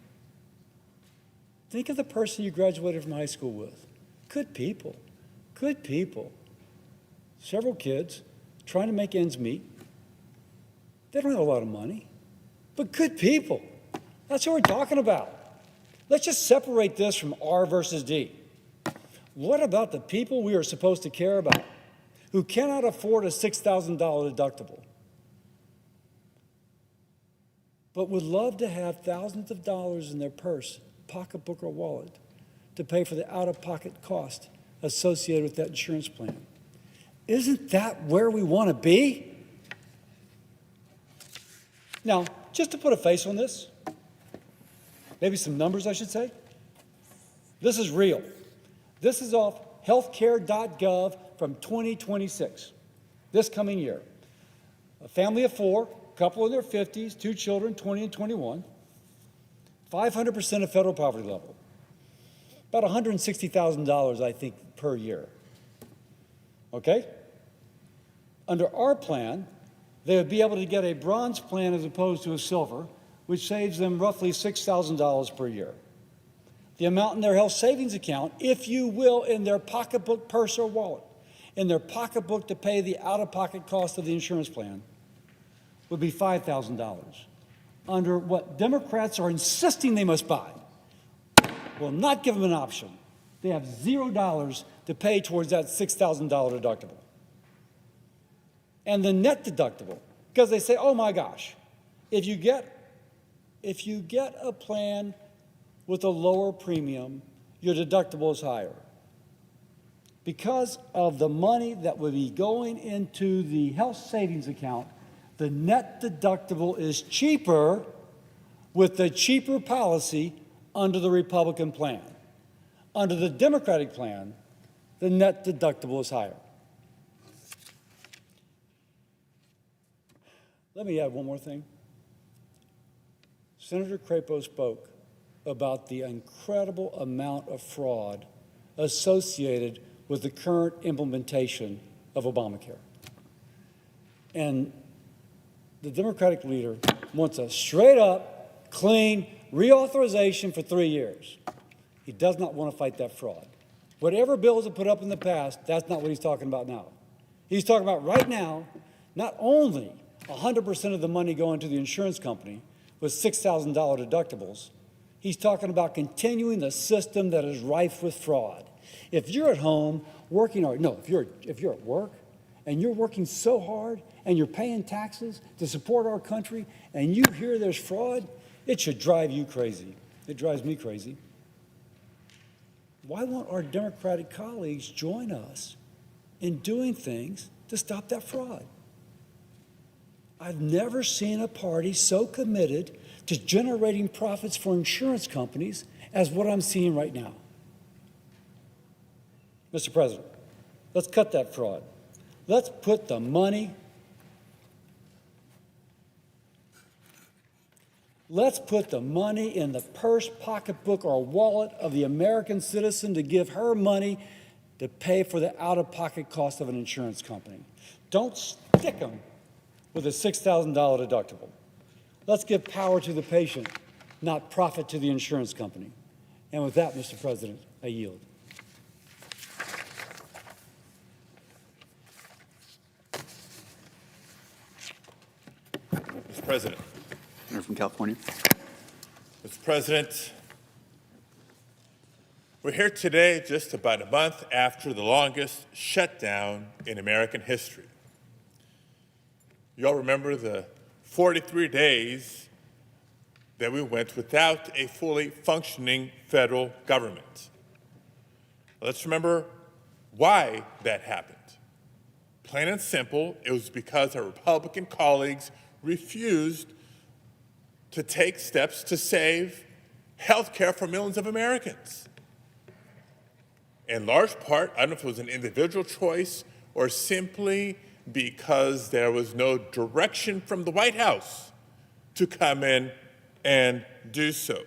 Think of the person you graduated from high school with. Good people. Good people. Several kids trying to make ends meet. They don't have a lot of money, but good people. That's what we're talking about. Let's just separate this from R versus D. What about the people we are supposed to care about who cannot afford a $6,000 deductible, but would love to have thousands of dollars in their purse, pocketbook, or wallet to pay for the out-of-pocket cost associated with that insurance plan? Isn't that where we want to be? Now, just to put a face on this, maybe some numbers I should say, this is real. This is off healthcare.gov from 2026, this coming year. A family of four, couple in their 50s, 2 children, 20 and 21, 500% of federal poverty level, about $160,000, I think, per year. Okay? Under our plan, they would be able to get a bronze plan as opposed to a silver, which saves them roughly $6,000 per year. The amount in their health savings account, if you will, in their pocketbook, purse, or wallet, in their pocketbook to pay the out-of-pocket cost of the insurance plan, would be $5,000. Under what Democrats are insisting they must buy, will not give them an option. They have $0 to pay towards that $6,000 deductible. And the net deductible, because they say, oh my gosh, if you get a plan with a lower premium, your deductible is higher. Because of the money that would be going into the health savings account, the net deductible is cheaper with the cheaper policy under the Republican plan. Under the Democratic plan, the net deductible is higher. Let me add one more thing. Senator Crapo spoke about the incredible amount of fraud associated with the current implementation of Obamacare. And the Democratic leader wants a straight-up, clean reauthorization for 3 years. He does not want to fight that fraud. Whatever bills have put up in the past, that's not what he's talking about now. He's talking about right now, not only 100% of the money going to the insurance company with $6,000 deductibles, he's talking about continuing the system that is rife with fraud. If you're at home working, or no, if you're at work and you're working so hard and you're paying taxes to support our country and you hear there's fraud, it should drive you crazy. It drives me crazy. Why won't our Democratic colleagues join us in doing things to stop that fraud? I've never seen a party so committed to generating profits for insurance companies as what I'm seeing right now. Mr. President, let's cut that fraud. Let's put the money in the purse, pocketbook, or wallet of the American citizen to give her money to pay for the out-of-pocket cost of an insurance company. Don't stick them with a $6,000 deductible. Let's give power to the patient, not profit to the insurance company. And with that, Mr. President, I yield. Mr. President. Senator from California. Mr. President, we're here today just about a month after the longest shutdown in American history. You all remember the 43 days that we went without a fully functioning federal government. Let's remember why that happened. Plain and simple, it was because our Republican colleagues refused to take steps to save health care for millions of Americans. In large part, I don't know if it was an individual choice or simply because there was no direction from the White House to come in and do so.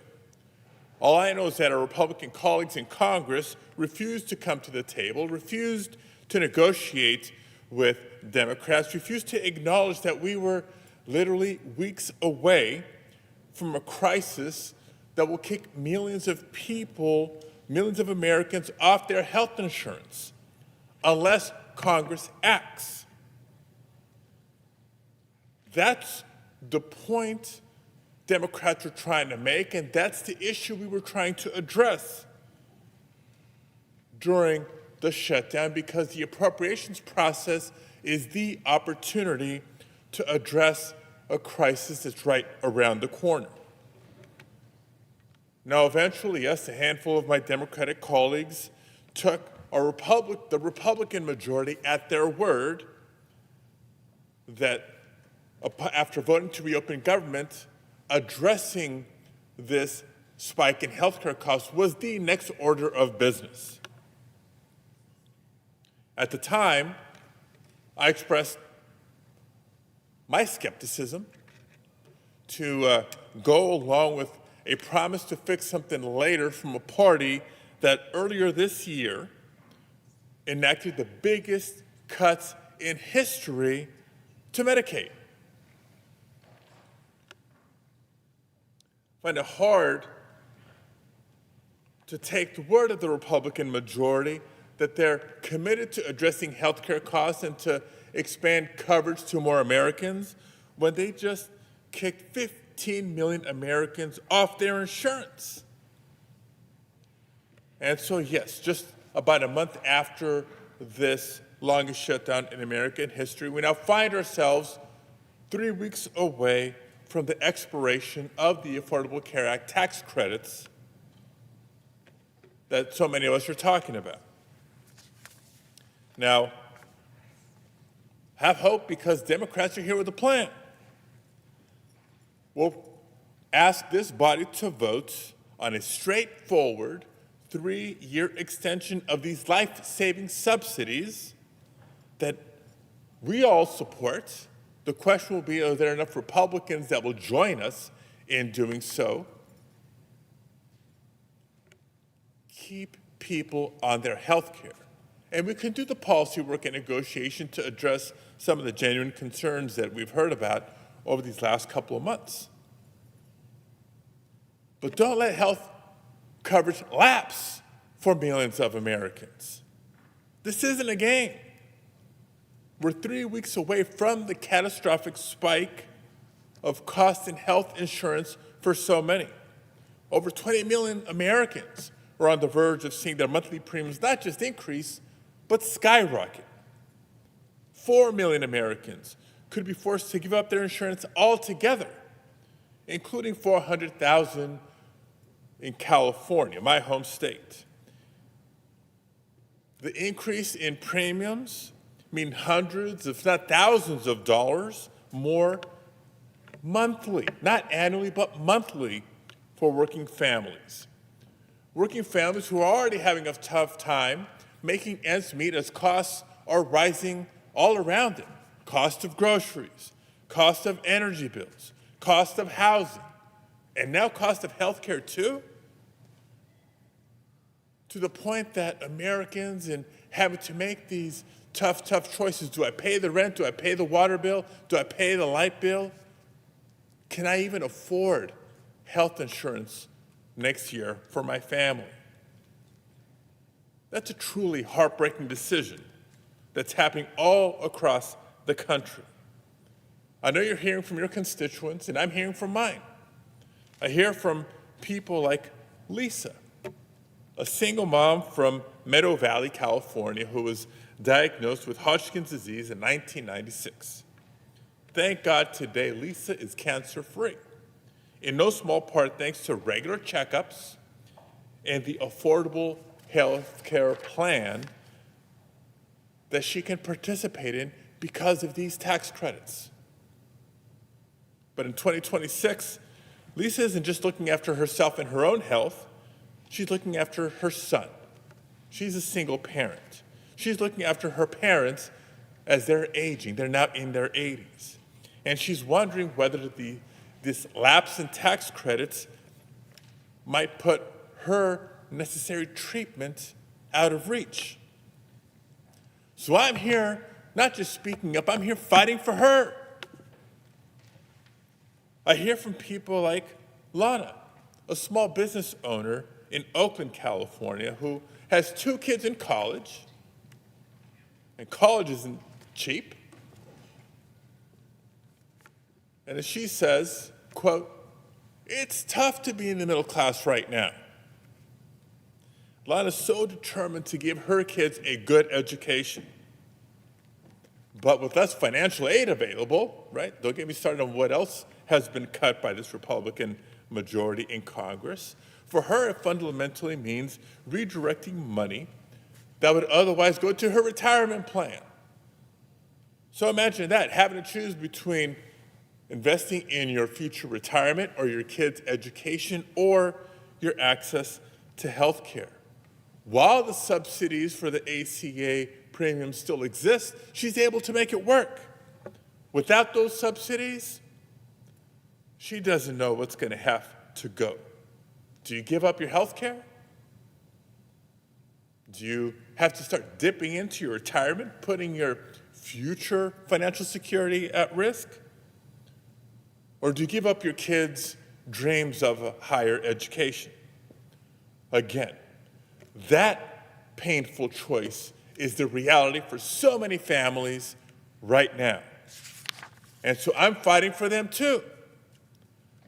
All I know is that our Republican colleagues in Congress refused to come to the table, refused to negotiate with Democrats, refused to acknowledge that we were literally weeks away from a crisis that will kick millions of people, millions of Americans off their health insurance unless Congress acts. That's the point Democrats are trying to make, and that's the issue we were trying to address during the shutdown, because the appropriations process is the opportunity to address a crisis that's right around the corner. Now, eventually, yes, a handful of my Democratic colleagues took the Republican majority at their word that after voting to reopen government, addressing this spike in healthcare costs was the next order of business. At the time, I expressed my skepticism to go along with a promise to fix something later from a party that earlier this year enacted the biggest cuts in history to Medicaid. I find it hard to take the word of the Republican majority that they're committed to addressing healthcare costs and to expand coverage to more Americans when they just kicked 15 million Americans off their insurance. And so, yes, just about a month after this longest shutdown in American history, we now find ourselves 3 weeks away from the expiration of the Affordable Care Act tax credits that so many of us are talking about. Now, have hope, because Democrats are here with a plan. We'll ask this body to vote on a straightforward 3-year extension of these life-saving subsidies that we all support. The question will be, are there enough Republicans that will join us in doing so? Keep people on their health care. And we can do the policy work and negotiation to address some of the genuine concerns that we've heard about over these last couple of months. But don't let health coverage lapse for millions of Americans. This isn't a game. We're 3 weeks away from the catastrophic spike of cost in health insurance for so many. Over 20 million Americans are on the verge of seeing their monthly premiums not just increase, but skyrocket. 4 million Americans could be forced to give up their insurance altogether, including 400,000 in California, my home state. The increase in premiums mean hundreds, if not thousands of dollars more monthly, not annually, but monthly for working families. Working families who are already having a tough time making ends meet as costs are rising all around them. Cost of groceries, cost of energy bills, cost of housing, and now cost of health care too? To the point that Americans, in having to make these tough choices, do I pay the rent, do I pay the water bill, do I pay the light bill? Can I even afford health insurance next year for my family? That's a truly heartbreaking decision that's happening all across the country. I know you're hearing from your constituents, and I'm hearing from mine. I hear from people like Lisa, a single mom from Meadow Valley, California, who was diagnosed with Hodgkin's disease in 1996. Thank God today Lisa is cancer-free, in no small part thanks to regular checkups and the affordable health care plan that she can participate in because of these tax credits. But in 2026, Lisa isn't just looking after herself and her own health, she's looking after her son. She's a single parent. She's looking after her parents as they're aging. They're now in their 80s. And she's wondering whether this lapse in tax credits might put her necessary treatment out of reach. So I'm here not just speaking up, I'm here fighting for her. I hear from people like Lana, a small business owner in Oakland, California, who has 2 kids in college, and college isn't cheap. And as she says, quote, "It's tough to be in the middle class right now." Lana's so determined to give her kids a good education. But with less financial aid available, right? Don't get me started on what else has been cut by this Republican majority in Congress. For her, it fundamentally means redirecting money that would otherwise go to her retirement plan. So imagine that, having to choose between investing in your future retirement or your kids' education or your access to health care. While the subsidies for the ACA premiums still exist, she's able to make it work. Without those subsidies, she doesn't know what's going to have to go. Do you give up your health care? Do you have to start dipping into your retirement, putting your future financial security at risk? Or do you give up your kids' dreams of a higher education? Again, that painful choice is the reality for so many families right now. And so I'm fighting for them too.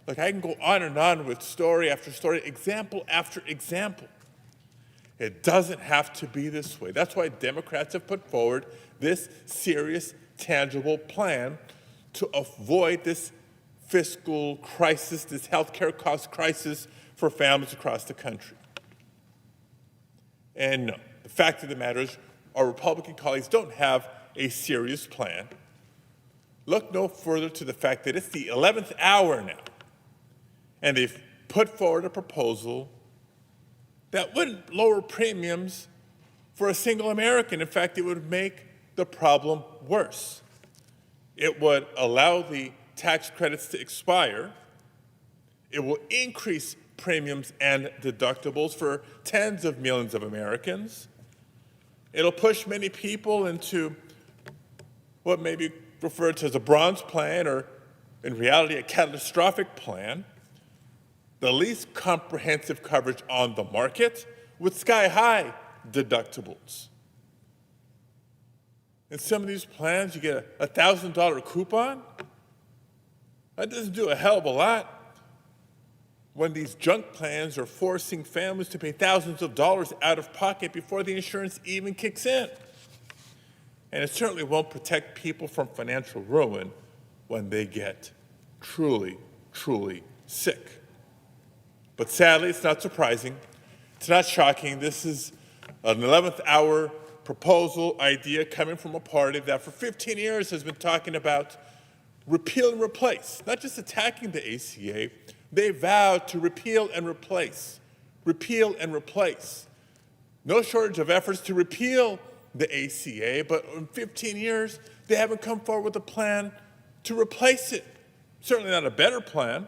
Look, I can go on and on with story after story, example after example. It doesn't have to be this way. That's why Democrats have put forward this serious, tangible plan to avoid this fiscal crisis, this healthcare cost crisis for families across the country. And no, the fact of the matter is our Republican colleagues don't have a serious plan. Look no further to the fact that it's the 11th hour now, and they've put forward a proposal that wouldn't lower premiums for a single American. In fact, it would make the problem worse. It would allow the tax credits to expire. It will increase premiums and deductibles for tens of millions of Americans. It'll push many people into what may be referred to as a bronze plan, or in reality, a catastrophic plan, the least comprehensive coverage on the market with sky-high deductibles. In some of these plans, you get a $1,000 coupon. That doesn't do a hell of a lot when these junk plans are forcing families to pay thousands of dollars out of pocket before the insurance even kicks in. And it certainly won't protect people from financial ruin when they get truly, truly sick. But sadly, it's not surprising. It's not shocking. This is an 11th hour proposal idea coming from a party that for 15 years has been talking about repeal and replace, not just attacking the ACA. They vowed to repeal and replace, repeal and replace. No shortage of efforts to repeal the ACA, but in 15 years, they haven't come forward with a plan to replace it. Certainly not a better plan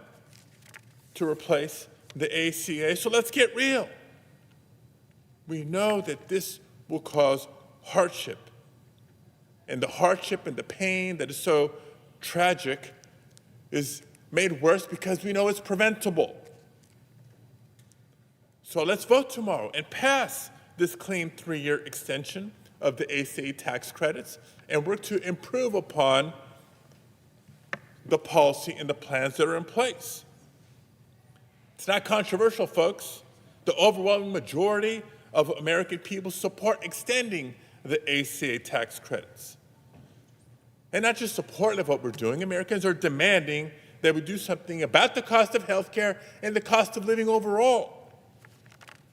to replace the ACA. So let's get real. We know that this will cause hardship. And the hardship and the pain that is so tragic is made worse because we know it's preventable. So let's vote tomorrow and pass this clean 3-year extension of the ACA tax credits and work to improve upon the policy and the plans that are in place. It's not controversial, folks. The overwhelming majority of American people support extending the ACA tax credits. And not just supportive of what we're doing, Americans are demanding that we do something about the cost of health care and the cost of living overall.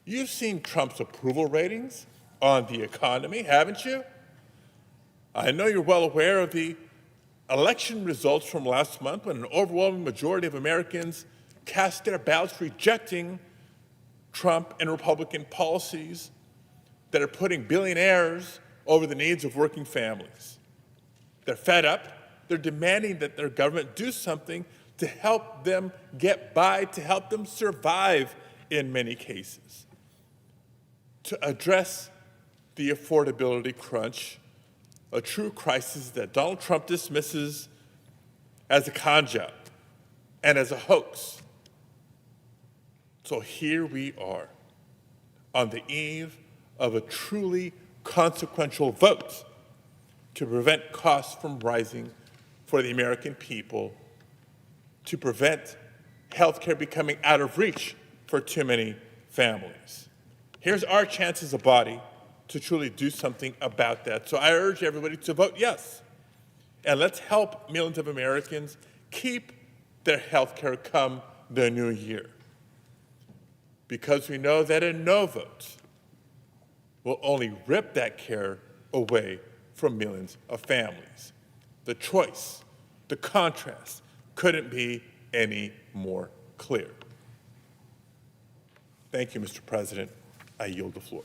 You've seen Trump's approval ratings on the economy, haven't you? I know you're well aware of the election results from last month when an overwhelming majority of Americans cast their ballots rejecting Trump and Republican policies that are putting billionaires over the needs of working families. They're fed up. They're demanding that their government do something to help them get by, to help them survive in many cases. To address the affordability crunch, a true crisis that Donald Trump dismisses as a con job and as a hoax. So here we are, on the eve of a truly consequential vote to prevent costs from rising for the American people, to prevent healthcare becoming out of reach for too many families. Here's our chance as a body to truly do something about that. So I urge everybody to vote yes. And let's help millions of Americans keep their health care come the new year. Because we know that a no vote will only rip that care away from millions of families. The choice, the contrast, couldn't be any more clear. Thank you, Mr. President. I yield the floor.